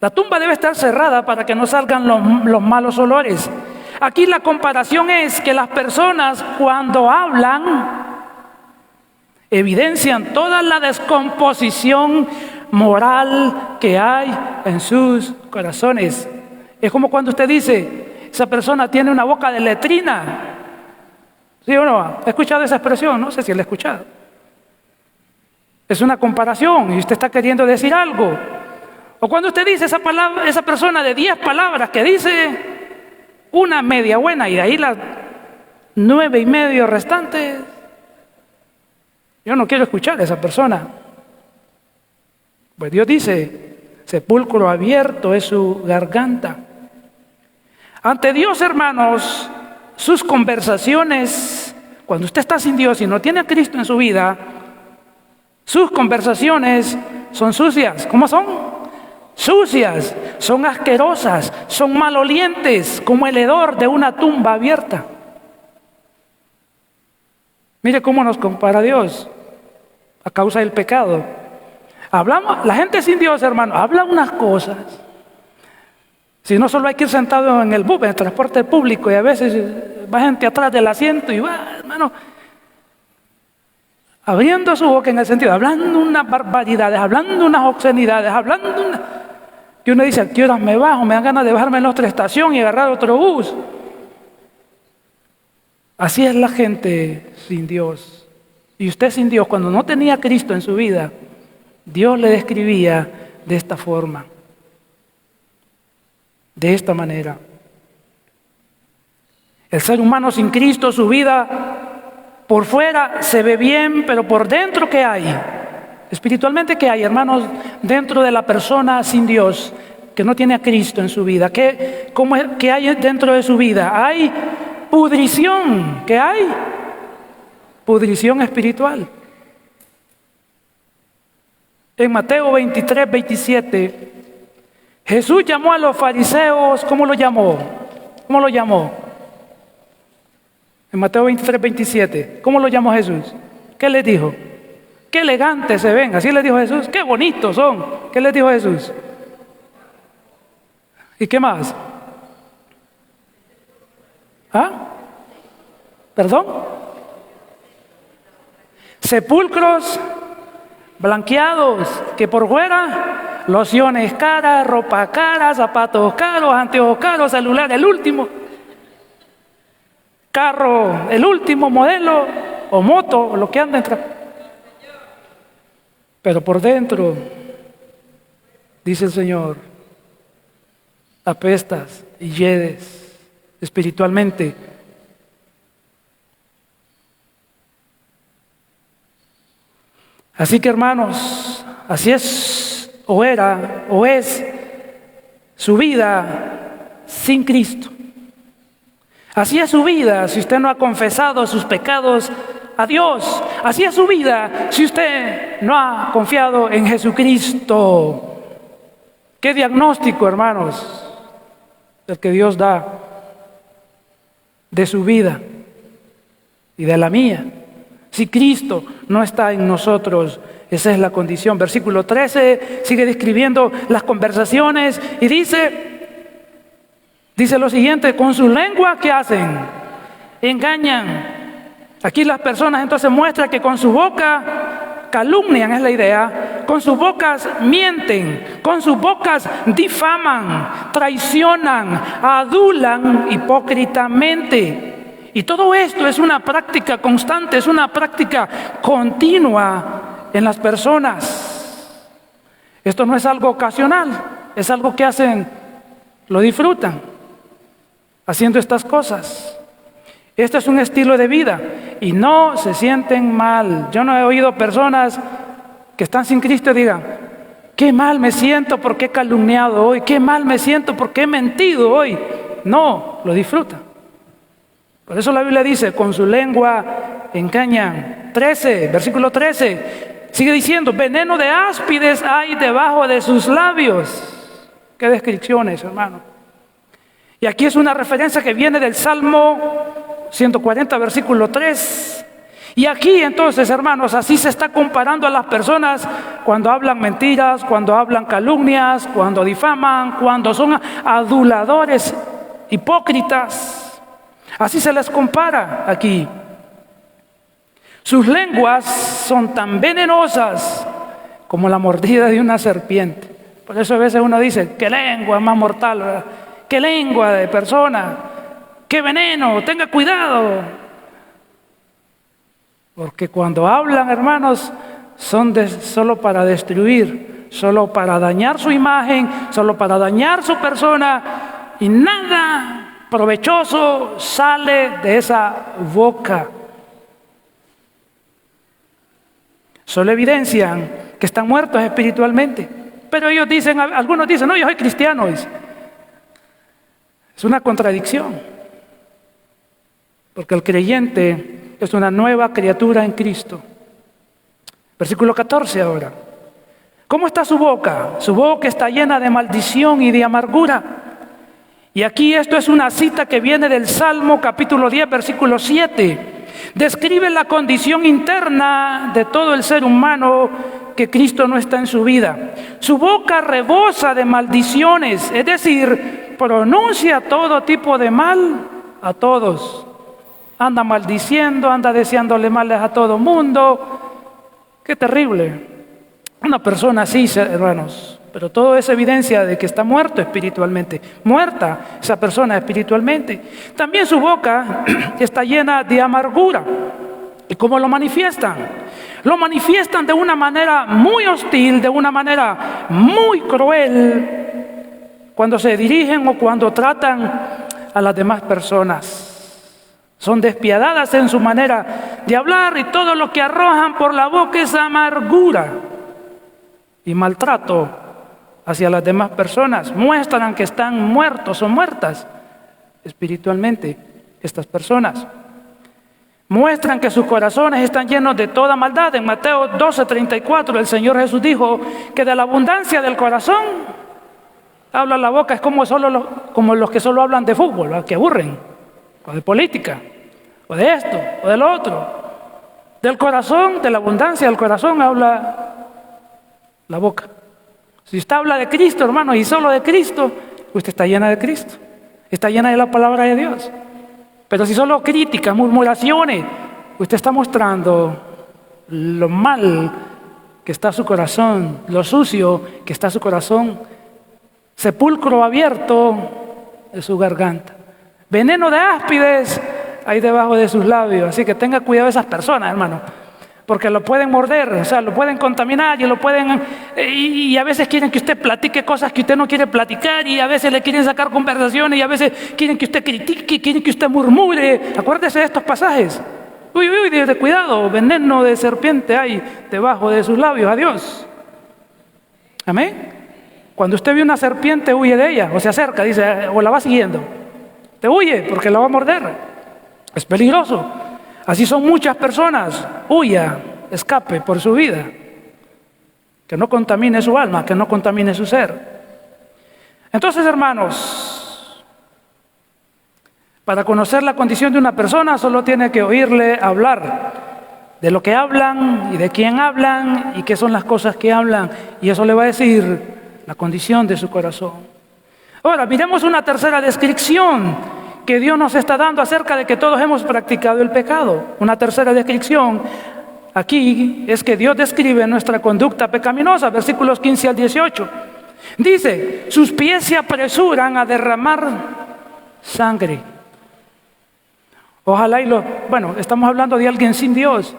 la tumba debe estar cerrada para que no salgan los malos olores. Aquí la comparación es que las personas cuando hablan evidencian toda la descomposición moral que hay en sus corazones. Es como cuando usted dice, esa persona tiene una boca de letrina. ¿Sí o no? ¿Ha escuchado esa expresión? No sé si la ha escuchado. Es una comparación y usted está queriendo decir algo. O cuando usted dice esa persona de 10 palabras que dice una media buena y de ahí las 9 y medio restantes, yo no quiero escuchar a esa persona. Pues Dios dice, sepulcro abierto es su garganta. Ante Dios, hermanos, sus conversaciones, cuando usted está sin Dios y no tiene a Cristo en su vida, sus conversaciones son sucias. ¿Cómo son? Sucias, son asquerosas, son malolientes, como el hedor de una tumba abierta. Mire cómo nos compara Dios a causa del pecado. La gente sin Dios, hermano, habla unas cosas. Si no, solo hay que ir sentado en el bus, en el transporte público, y a veces va gente atrás del asiento y va, hermano. abriendo su boca en el sentido, hablando unas barbaridades, hablando unas obscenidades, que uno dice, ¿a qué horas me bajo? Me dan ganas de bajarme en la otra estación y agarrar otro bus. Así es la gente sin Dios. Y usted sin Dios, cuando no tenía a Cristo en su vida, Dios le describía de esta forma, de esta manera. El ser humano sin Cristo, su vida por fuera se ve bien, pero por dentro, ¿qué hay? Espiritualmente, ¿qué hay, hermanos? Dentro de la persona sin Dios, que no tiene a Cristo en su vida, ¿qué hay dentro de su vida? Hay pudrición. ¿Qué hay? Pudrición espiritual. En Mateo 23, 27, Jesús llamó a los fariseos, ¿cómo lo llamó? ¿Cómo lo llamó? En Mateo 23, 27, ¿cómo lo llamó Jesús? ¿Qué les dijo? Qué elegantes se ven, así les dijo Jesús. Qué bonitos son. ¿Qué les dijo Jesús? ¿Y qué más? ¿Ah? ¿Perdón? Sepulcros blanqueados, que por fuera, lociones caras, ropa cara, zapatos caros, anteojos caros, celular el último, carro el último modelo, o moto, o lo que anda dentro. Pero por dentro, dice el Señor, apestas y yedes espiritualmente. Así que, hermanos, así es, o era, o es su vida sin Cristo. Así es su vida si usted no ha confesado sus pecados a Dios. Así es su vida si usted no ha confiado en Jesucristo. ¿Qué diagnóstico, hermanos, el que Dios da de su vida y de la mía? Si Cristo no está en nosotros, esa es la condición. Versículo 13 sigue describiendo las conversaciones y dice lo siguiente: con su lengua, ¿qué hacen? Engañan. Aquí las personas entonces muestran que con su boca calumnian, es la idea. Con sus bocas mienten, con sus bocas difaman, traicionan, adulan hipócritamente. Y todo esto es una práctica constante, es una práctica continua en las personas. Esto no es algo ocasional, es algo que hacen, lo disfrutan, haciendo estas cosas. Este es un estilo de vida y no se sienten mal. Yo no he oído personas que están sin Cristo y digan: qué mal me siento porque he calumniado hoy, qué mal me siento porque he mentido hoy. No, lo disfrutan. Por eso la Biblia dice: con su lengua engañan. 13, versículo 13, sigue diciendo: veneno de áspides hay debajo de sus labios. Qué descripciones, hermano. Y aquí es una referencia que viene del Salmo 140, versículo 3. Y aquí entonces, hermanos, así se está comparando a las personas cuando hablan mentiras, cuando hablan calumnias, cuando difaman, cuando son aduladores, hipócritas. Así se les compara aquí. Sus lenguas son tan venenosas como la mordida de una serpiente. Por eso a veces uno dice: qué lengua más mortal, ¿verdad? Qué lengua de persona, qué veneno, tenga cuidado. Porque cuando hablan, hermanos, son solo para destruir, solo para dañar su imagen, solo para dañar su persona, y nada provechoso sale de esa boca. Solo evidencian que están muertos espiritualmente. Pero ellos dicen, algunos dicen: no, yo soy cristiano. Es una contradicción. Porque el creyente es una nueva criatura en Cristo. Versículo 14 ahora. ¿Cómo está su boca? Su boca está llena de maldición y de amargura. Y aquí esto es una cita que viene del Salmo capítulo 10, versículo 7. Describe la condición interna de todo el ser humano que Cristo no está en su vida. Su boca rebosa de maldiciones, es decir, pronuncia todo tipo de mal a todos. Anda maldiciendo, anda deseándole males a todo mundo. Qué terrible. Una persona así, hermanos, pero todo es evidencia de que está muerto espiritualmente, muerta esa persona espiritualmente. También su boca está llena de amargura. ¿Y cómo lo manifiestan? Lo manifiestan de una manera muy hostil, de una manera muy cruel, cuando se dirigen o cuando tratan a las demás personas. Son despiadadas en su manera de hablar y todo lo que arrojan por la boca es amargura y maltrato hacia las demás personas. Muestran que están muertos o muertas espiritualmente estas personas. Muestran que sus corazones están llenos de toda maldad. En Mateo 12:34 el Señor Jesús dijo que de la abundancia del corazón habla la boca. Es como los que solo hablan de fútbol, los que aburren, o de política, o de esto, o del otro. Del corazón, de la abundancia del corazón habla la boca. Si usted habla de Cristo, hermano, y solo de Cristo, usted está llena de Cristo, está llena de la palabra de Dios. Pero si solo críticas, murmuraciones, usted está mostrando lo mal que está su corazón, lo sucio que está su corazón, sepulcro abierto de su garganta, veneno de áspides hay debajo de sus labios. Así que tenga cuidado de esas personas, hermano, porque lo pueden morder, o sea, lo pueden contaminar y lo pueden y a veces quieren que usted platique cosas que usted no quiere platicar, y a veces le quieren sacar conversaciones, y a veces quieren que usted critique, quieren que usted murmure. Acuérdese de estos pasajes. Uy, de cuidado, veneno de serpiente hay debajo de sus labios. Adiós. Amén. Cuando usted ve una serpiente, huye de ella, o se acerca, dice, o la va siguiendo. Te huye porque la va a morder. Es peligroso. Así son muchas personas. Huya, escape por su vida. Que no contamine su alma, que no contamine su ser. Entonces, hermanos, para conocer la condición de una persona solo tiene que oírle hablar de lo que hablan y de quién hablan y qué son las cosas que hablan, y eso le va a decir la condición de su corazón. Ahora, miremos una tercera descripción que Dios nos está dando acerca de que todos hemos practicado el pecado. Una tercera descripción aquí es que Dios describe nuestra conducta pecaminosa, versículos 15 al 18. Dice, sus pies se apresuran a derramar sangre. Ojalá estamos hablando de alguien sin Dios,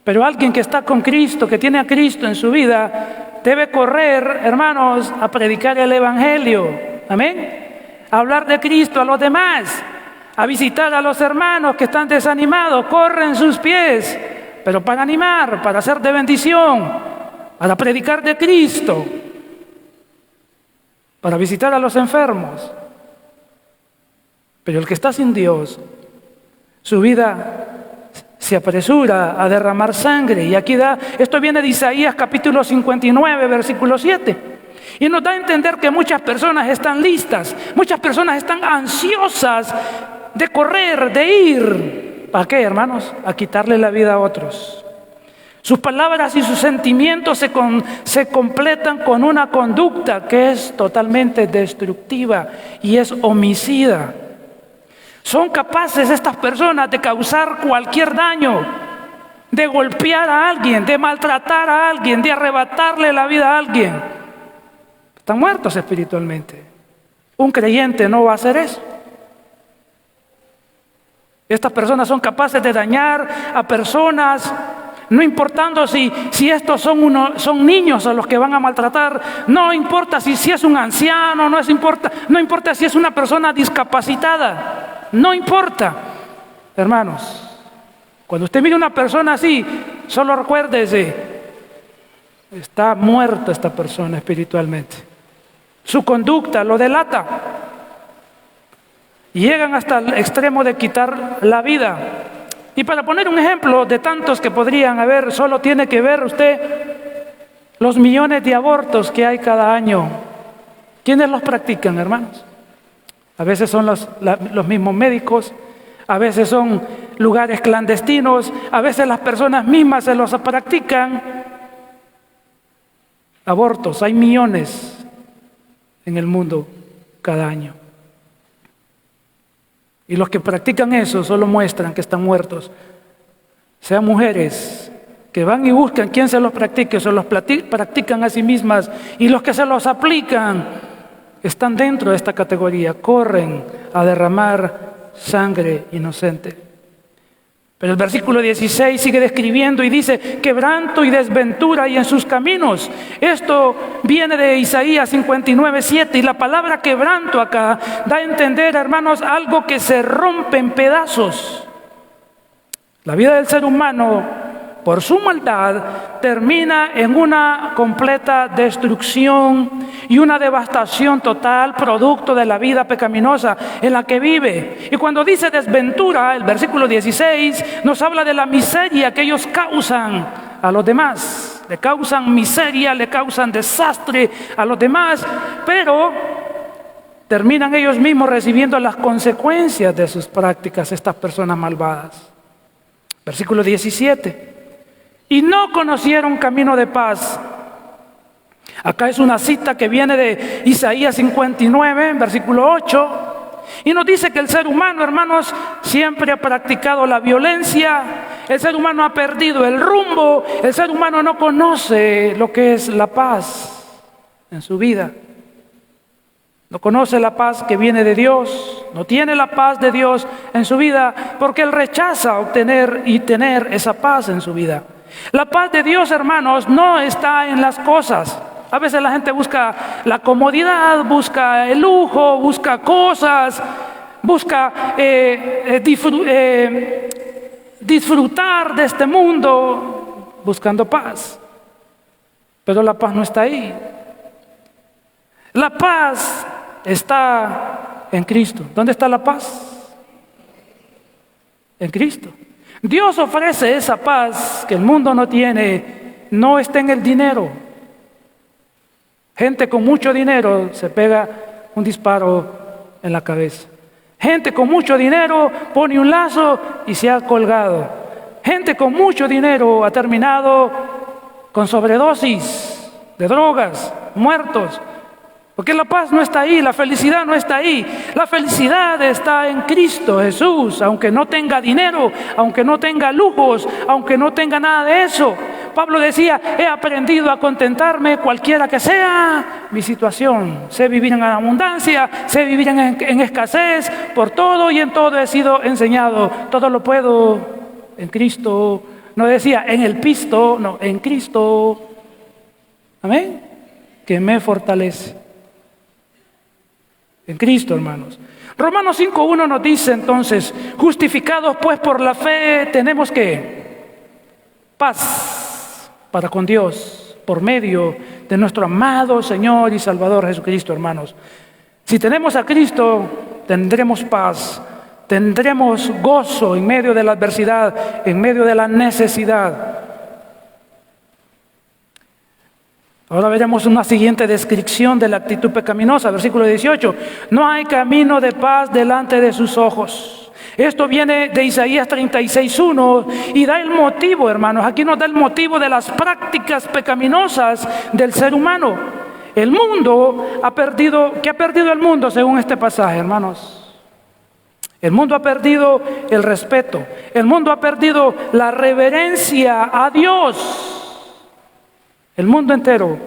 pero alguien que está con Cristo, que tiene a Cristo en su vida, debe correr, hermanos, a predicar el Evangelio. Amén. A hablar de Cristo a los demás, a visitar a los hermanos que están desanimados. Corren sus pies, pero para animar, para ser de bendición, para predicar de Cristo, para visitar a los enfermos. Pero el que está sin Dios, su vida se apresura a derramar sangre. Y aquí esto viene de Isaías capítulo 59, versículo 7. Y nos da a entender que muchas personas están listas, muchas personas están ansiosas de correr, de ir. ¿Para qué, hermanos? A quitarle la vida a otros. Sus palabras y sus sentimientos se completan con una conducta que es totalmente destructiva y es homicida. Son capaces estas personas de causar cualquier daño, de golpear a alguien, de maltratar a alguien, de arrebatarle la vida a alguien. Están muertos espiritualmente. Un creyente no va a hacer eso. Estas personas son capaces de dañar a personas, no importando si estos son niños a los que van a maltratar, no importa si es un anciano, no importa si es una persona discapacitada, no importa. Hermanos, cuando usted mire una persona así, solo recuérdese, está muerta esta persona espiritualmente. Su conducta lo delata. Llegan hasta el extremo de quitar la vida. Y para poner un ejemplo de tantos que podrían haber, solo tiene que ver usted los millones de abortos que hay cada año. ¿Quiénes los practican, hermanos? A veces son los mismos médicos, a veces son lugares clandestinos, a veces las personas mismas se los practican. Abortos, hay millones en el mundo cada año. Y los que practican eso solo muestran que están muertos. Sean mujeres que van y buscan quién se los practique, o se los practican a sí mismas, y los que se los aplican están dentro de esta categoría, corren a derramar sangre inocente. Pero el versículo 16 sigue describiendo y dice: quebranto y desventura hay en sus caminos. Esto viene de Isaías 59:7, y la palabra quebranto acá da a entender, hermanos, algo que se rompe en pedazos. La vida del ser humano, por su maldad, termina en una completa destrucción y una devastación total, producto de la vida pecaminosa en la que vive. Y cuando dice desventura, el versículo 16 nos habla de la miseria que ellos causan a los demás. Le causan miseria, le causan desastre a los demás, pero terminan ellos mismos recibiendo las consecuencias de sus prácticas, estas personas malvadas. Versículo 17. Y no conocieron camino de paz. Acá es una cita que viene de Isaías 59, versículo 8. Y nos dice que el ser humano, hermanos, siempre ha practicado la violencia. El ser humano ha perdido el rumbo. El ser humano no conoce lo que es la paz en su vida. No conoce la paz que viene de Dios. No tiene la paz de Dios en su vida porque él rechaza obtener y tener esa paz en su vida. La paz de Dios, hermanos, no está en las cosas. A veces la gente busca la comodidad, busca el lujo, busca cosas, busca disfrutar de este mundo buscando paz. Pero la paz no está ahí. La paz está en Cristo. ¿Dónde está la paz? En Cristo. Dios ofrece esa paz que el mundo no tiene, no está en el dinero. Gente con mucho dinero se pega un disparo en la cabeza. Gente con mucho dinero pone un lazo y se ha colgado. Gente con mucho dinero ha terminado con sobredosis de drogas, muertos. Porque la paz no está ahí, la felicidad no está ahí. La felicidad está en Cristo Jesús, aunque no tenga dinero, aunque no tenga lujos, aunque no tenga nada de eso. Pablo decía: he aprendido a contentarme cualquiera que sea mi situación. Sé vivir en abundancia, sé vivir en escasez, por todo y en todo he sido enseñado. Todo lo puedo en Cristo. No decía en el pisto, no, en Cristo. Amén. Que me fortalece. En Cristo, hermanos. Romanos 5:1 nos dice entonces: justificados pues por la fe tenemos que paz para con Dios por medio de nuestro amado Señor y Salvador Jesucristo, hermanos. Si tenemos a Cristo, tendremos paz, tendremos gozo en medio de la adversidad, en medio de la necesidad. Ahora veremos una siguiente descripción de la actitud pecaminosa, versículo 18. No hay camino de paz delante de sus ojos. Esto viene de Isaías 36:1 y da el motivo, hermanos. Aquí nos da el motivo de las prácticas pecaminosas del ser humano. El mundo ha perdido, ¿qué ha perdido el mundo según este pasaje, hermanos? El mundo ha perdido el respeto. El mundo ha perdido la reverencia a Dios. El mundo entero.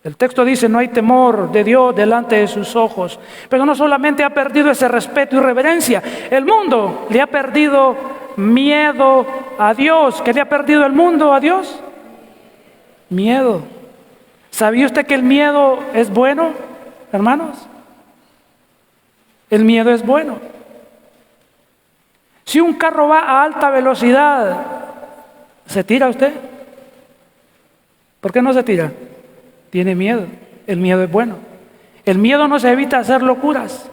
El texto dice: no hay temor de Dios delante de sus ojos. Pero no solamente ha perdido ese respeto y reverencia, el mundo le ha perdido miedo a Dios. ¿Qué le ha perdido el mundo a Dios? Miedo. ¿Sabía usted que el miedo es bueno, hermanos? El miedo es bueno. Si un carro va a alta velocidad, ¿se tira usted? ¿Por qué no se tira? Tiene miedo. El miedo es bueno. El miedo nos evita hacer locuras.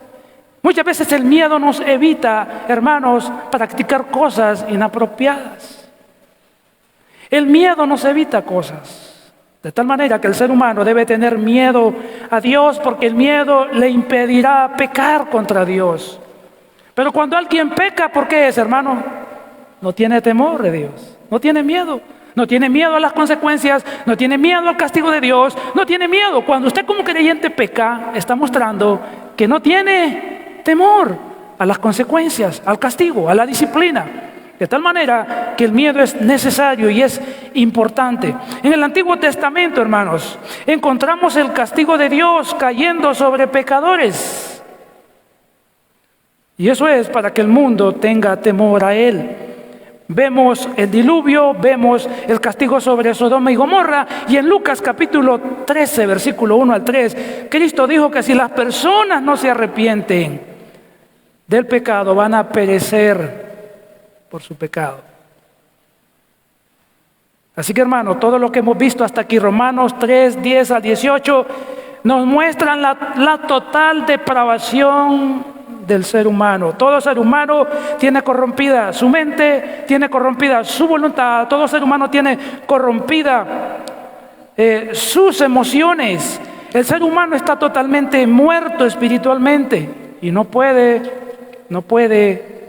Muchas veces el miedo nos evita, hermanos, practicar cosas inapropiadas. El miedo nos evita cosas. De tal manera que el ser humano debe tener miedo a Dios, porque el miedo le impedirá pecar contra Dios. Pero cuando alguien peca, ¿por qué es, hermano? No tiene temor de Dios. No tiene miedo. No tiene miedo a las consecuencias, no tiene miedo al castigo de Dios, no tiene miedo. Cuando usted como creyente peca, está mostrando que no tiene temor a las consecuencias, al castigo, a la disciplina. De tal manera que el miedo es necesario y es importante. En el Antiguo Testamento, hermanos, encontramos el castigo de Dios cayendo sobre pecadores. Y eso es para que el mundo tenga temor a Él. Vemos el diluvio, vemos el castigo sobre Sodoma y Gomorra, y en Lucas capítulo 13, versículo 1 al 3, Cristo dijo que si las personas no se arrepienten del pecado, van a perecer por su pecado. Así que, hermano, todo lo que hemos visto hasta aquí, Romanos 3, 10 al 18, nos muestran la total depravación del ser humano. Todo ser humano tiene corrompida su mente, tiene corrompida su voluntad, todo ser humano tiene corrompida sus emociones. El ser humano está totalmente muerto espiritualmente y no puede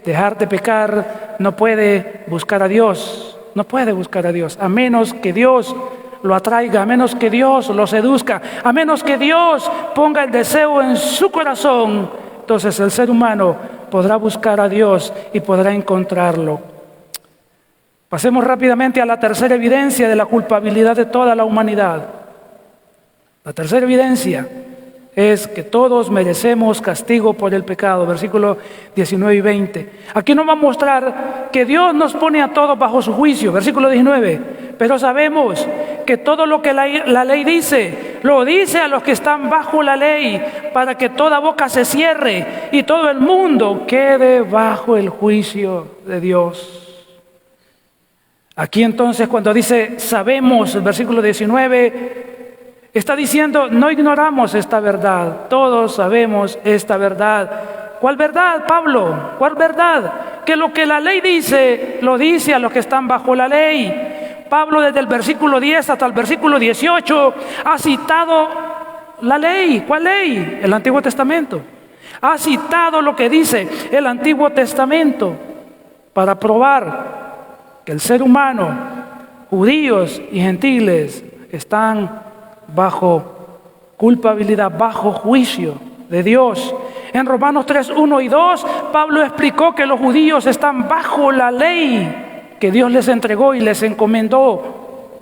dejar de pecar, no puede buscar a Dios, no puede buscar a Dios, a menos que Dios lo atraiga, a menos que Dios lo seduzca, a menos que Dios ponga el deseo en su corazón. Entonces el ser humano podrá buscar a Dios y podrá encontrarlo. Pasemos rápidamente a la tercera evidencia de la culpabilidad de toda la humanidad. La tercera evidencia es que todos merecemos castigo por el pecado, versículos 19 y 20. Aquí nos va a mostrar que Dios nos pone a todos bajo su juicio, versículo 19. Pero sabemos que todo lo que la ley dice, lo dice a los que están bajo la ley, para que toda boca se cierre y todo el mundo quede bajo el juicio de Dios. Aquí entonces cuando dice sabemos, el versículo 19, está diciendo, no ignoramos esta verdad, todos sabemos esta verdad. ¿Cuál verdad, Pablo? ¿Cuál verdad? Que lo que la ley dice, lo dice a los que están bajo la ley. Pablo desde el versículo 10 hasta el versículo 18 ha citado la ley. ¿Cuál ley? El Antiguo Testamento. Ha citado lo que dice el Antiguo Testamento para probar que el ser humano, judíos y gentiles, están bajo culpabilidad, bajo juicio de Dios. En Romanos 3, 1 y 2, Pablo explicó que los judíos están bajo la ley que Dios les entregó y les encomendó.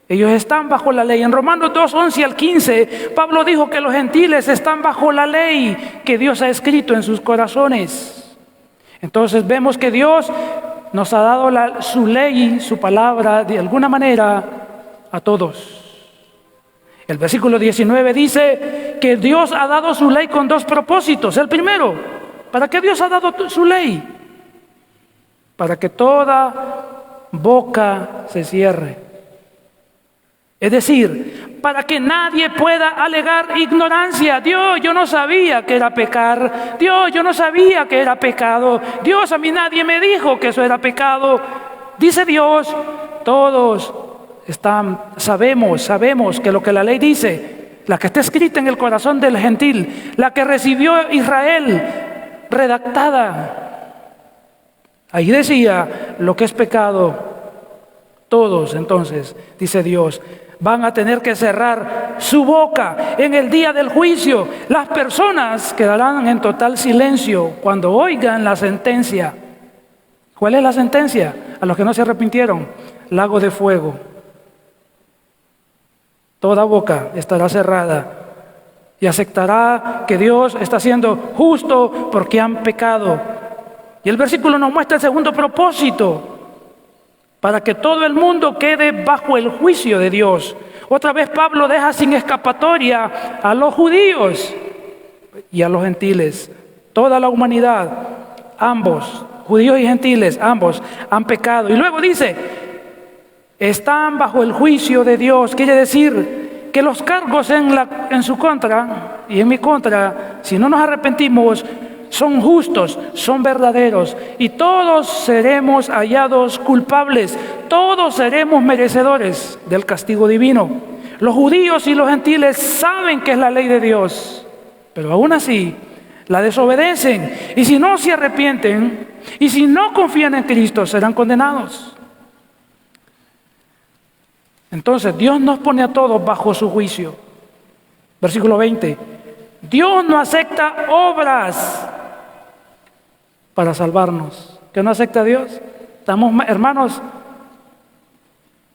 Ellos están bajo la ley. En Romanos 2, 11 al 15, Pablo dijo que los gentiles están bajo la ley que Dios ha escrito en sus corazones. Entonces vemos que Dios nos ha dado su ley, su palabra, de alguna manera, a todos. El versículo 19 dice que Dios ha dado su ley con dos propósitos. El primero, ¿para qué Dios ha dado su ley? Para que toda boca se cierre. Es decir, para que nadie pueda alegar ignorancia. Dios, yo no sabía que era pecar. Dios, yo no sabía que era pecado. Dios, a mí nadie me dijo que eso era pecado. Dice Dios, todos sabemos que lo que la ley dice, la que está escrita en el corazón del gentil, la que recibió Israel, redactada, ahí decía lo que es pecado. Todos, entonces, dice Dios, van a tener que cerrar su boca en el día del juicio. Las personas quedarán en total silencio cuando oigan la sentencia. ¿Cuál es la sentencia? A los que no se arrepintieron, lago de fuego. Toda boca estará cerrada y aceptará que Dios está siendo justo porque han pecado. Y el versículo nos muestra el segundo propósito, para que todo el mundo quede bajo el juicio de Dios. Otra vez Pablo deja sin escapatoria a los judíos y a los gentiles. Toda la humanidad, ambos, judíos y gentiles, ambos han pecado. Y luego dice, están bajo el juicio de Dios. Quiere decir que los cargos en su contra y en mi contra, si no nos arrepentimos, son justos, son verdaderos, y todos seremos hallados culpables, todos seremos merecedores del castigo divino. Los judíos y los gentiles saben que es la ley de Dios, pero aún así la desobedecen, y si no se arrepienten y si no confían en Cristo, serán condenados. Entonces Dios nos pone a todos bajo su juicio. Versículo 20. Dios no acepta obras para salvarnos. ¿Qué no acepta Dios? Estamos, hermanos,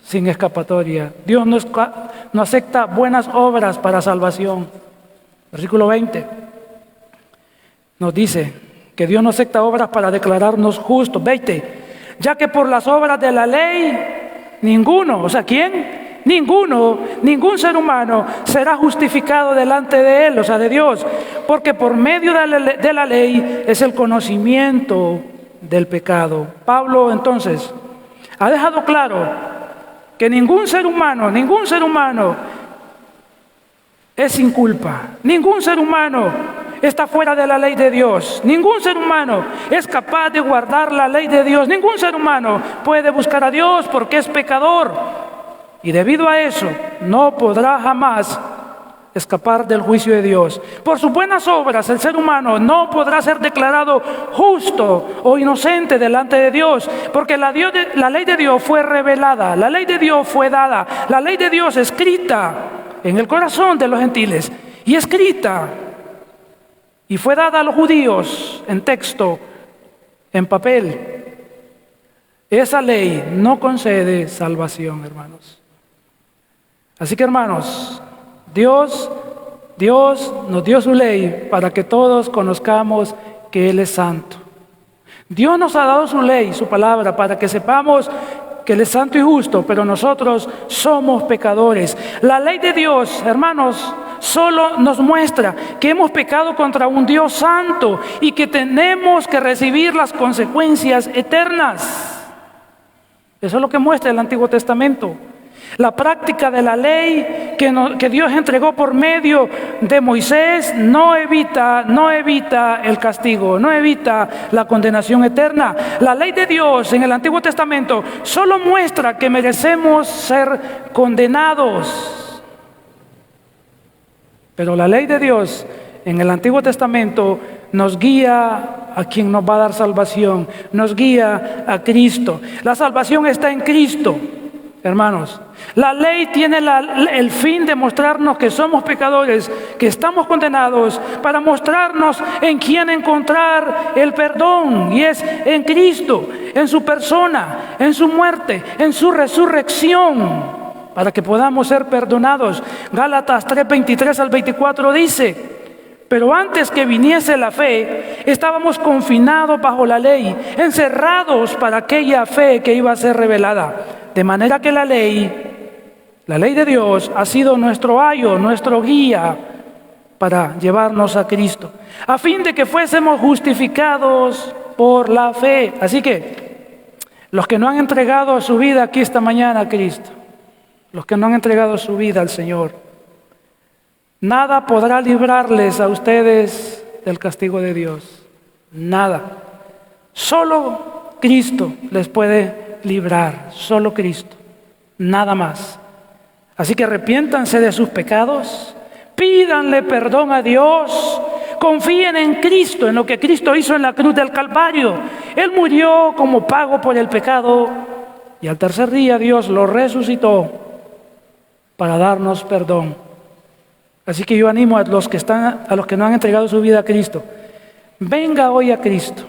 sin escapatoria. Dios no acepta buenas obras para salvación. Versículo 20 nos dice que Dios no acepta obras para declararnos justos. 20, ya que por las obras de la ley, ninguno, o sea, ¿quién? Ninguno, ningún ser humano será justificado delante de Él, o sea, de Dios, porque por medio de la ley es el conocimiento del pecado. Pablo, entonces, ha dejado claro que ningún ser humano es sin culpa. Ningún ser humano está fuera de la ley de Dios. Ningún ser humano es capaz de guardar la ley de Dios. Ningún ser humano puede buscar a Dios porque es pecador. Y debido a eso, no podrá jamás escapar del juicio de Dios. Por sus buenas obras, el ser humano no podrá ser declarado justo o inocente delante de Dios, porque la ley de Dios fue revelada, la ley de Dios fue dada, la ley de Dios escrita en el corazón de los gentiles y escrita y fue dada a los judíos en texto, en papel. Esa ley no concede salvación, hermanos. Así que, hermanos, Dios nos dio su ley para que todos conozcamos que Él es santo. Dios nos ha dado su ley, su palabra, para que sepamos que Él es santo y justo, pero nosotros somos pecadores. La ley de Dios, hermanos, solo nos muestra que hemos pecado contra un Dios santo y que tenemos que recibir las consecuencias eternas. Eso es lo que muestra el Antiguo Testamento. La práctica de la ley que Dios entregó por medio de Moisés no evita el castigo, no evita la condenación eterna. La ley de Dios en el Antiguo Testamento solo muestra que merecemos ser condenados. Pero la ley de Dios en el Antiguo Testamento nos guía a quien nos va a dar salvación, nos guía a Cristo. La salvación está en Cristo. Hermanos, la ley tiene el fin de mostrarnos que somos pecadores, que estamos condenados, para mostrarnos en quién encontrar el perdón, y es en Cristo, en su persona, en su muerte, en su resurrección, para que podamos ser perdonados. Gálatas 3:23 al 24 dice: pero antes que viniese la fe, estábamos confinados bajo la ley, encerrados para aquella fe que iba a ser revelada. De manera que la ley de Dios ha sido nuestro ayo, nuestro guía para llevarnos a Cristo, a fin de que fuésemos justificados por la fe. Así que los que no han entregado su vida aquí esta mañana a Cristo, los que no han entregado su vida al Señor, nada podrá librarles a ustedes del castigo de Dios. Nada. Solo Cristo les puede librar, solo Cristo, nada más. Así que arrepiéntanse de sus pecados, pídanle perdón a Dios, confíen en Cristo, en lo que Cristo hizo en la cruz del Calvario. Él murió como pago por el pecado y al tercer día Dios lo resucitó para darnos perdón. Así que yo animo a los que no han entregado su vida a Cristo: venga hoy a Cristo,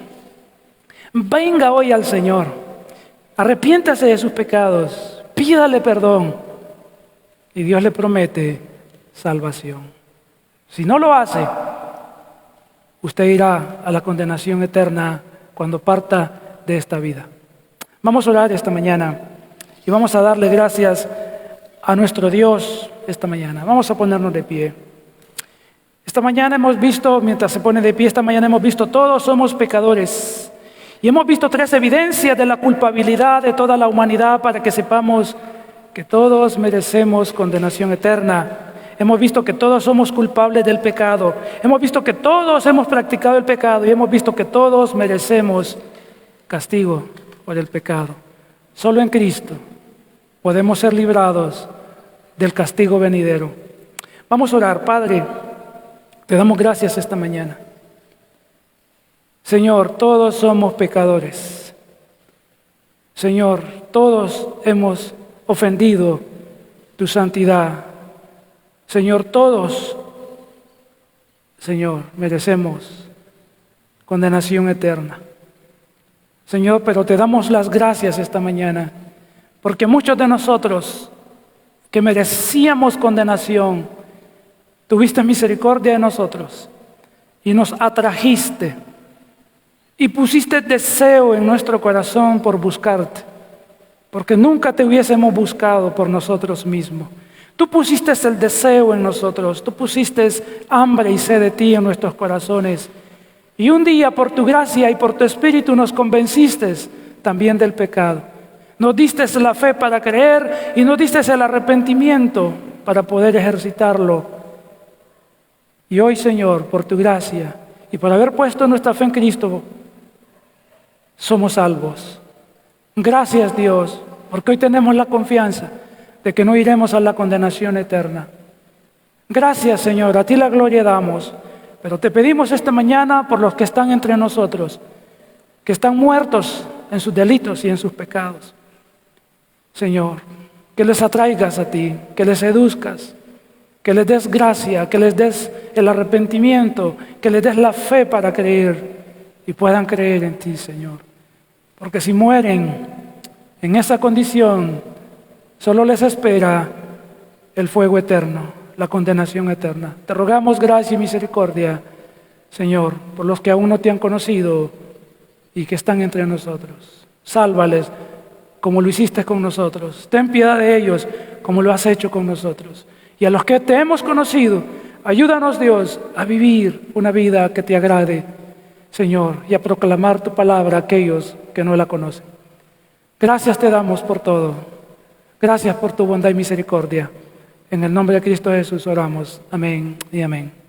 venga hoy al Señor. Arrepiéntase de sus pecados, pídale perdón y Dios le promete salvación. Si no lo hace, usted irá a la condenación eterna cuando parta de esta vida. Vamos a orar esta mañana y vamos a darle gracias a nuestro Dios esta mañana. Vamos a ponernos de pie. Esta mañana hemos visto, mientras se pone de pie, todos somos pecadores. Y hemos visto 3 evidencias de la culpabilidad de toda la humanidad para que sepamos que todos merecemos condenación eterna. Hemos visto que todos somos culpables del pecado. Hemos visto que todos hemos practicado el pecado y hemos visto que todos merecemos castigo por el pecado. Solo en Cristo podemos ser librados del castigo venidero. Vamos a orar. Padre, te damos gracias esta mañana. Señor, todos somos pecadores. Señor, todos hemos ofendido tu santidad. Señor, todos, Señor, merecemos condenación eterna. Señor, pero te damos las gracias esta mañana, porque muchos de nosotros que merecíamos condenación, tuviste misericordia de nosotros y nos atrajiste y pusiste deseo en nuestro corazón por buscarte, porque nunca te hubiésemos buscado por nosotros mismos. Tú pusiste el deseo en nosotros, tú pusiste hambre y sed de ti en nuestros corazones. Y un día por tu gracia y por tu espíritu nos convenciste también del pecado. Nos diste la fe para creer y nos diste el arrepentimiento para poder ejercitarlo. Y hoy, Señor, por tu gracia y por haber puesto nuestra fe en Cristo, somos salvos. Gracias, Dios, porque hoy tenemos la confianza de que no iremos a la condenación eterna. Gracias, Señor, a ti la gloria damos. Pero te pedimos esta mañana por los que están entre nosotros, que están muertos en sus delitos y en sus pecados. Señor, que les atraigas a ti, que les seduzcas, que les des gracia, que les des el arrepentimiento, que les des la fe para creer y puedan creer en ti, Señor. Porque si mueren en esa condición, solo les espera el fuego eterno, la condenación eterna. Te rogamos gracia y misericordia, Señor, por los que aún no te han conocido y que están entre nosotros. Sálvales como lo hiciste con nosotros. Ten piedad de ellos como lo has hecho con nosotros. Y a los que te hemos conocido, ayúdanos, Dios, a vivir una vida que te agrade, Señor, y a proclamar tu palabra a aquellos que no la conocen. Gracias te damos por todo. Gracias por tu bondad y misericordia. En el nombre de Cristo Jesús oramos. Amén y amén.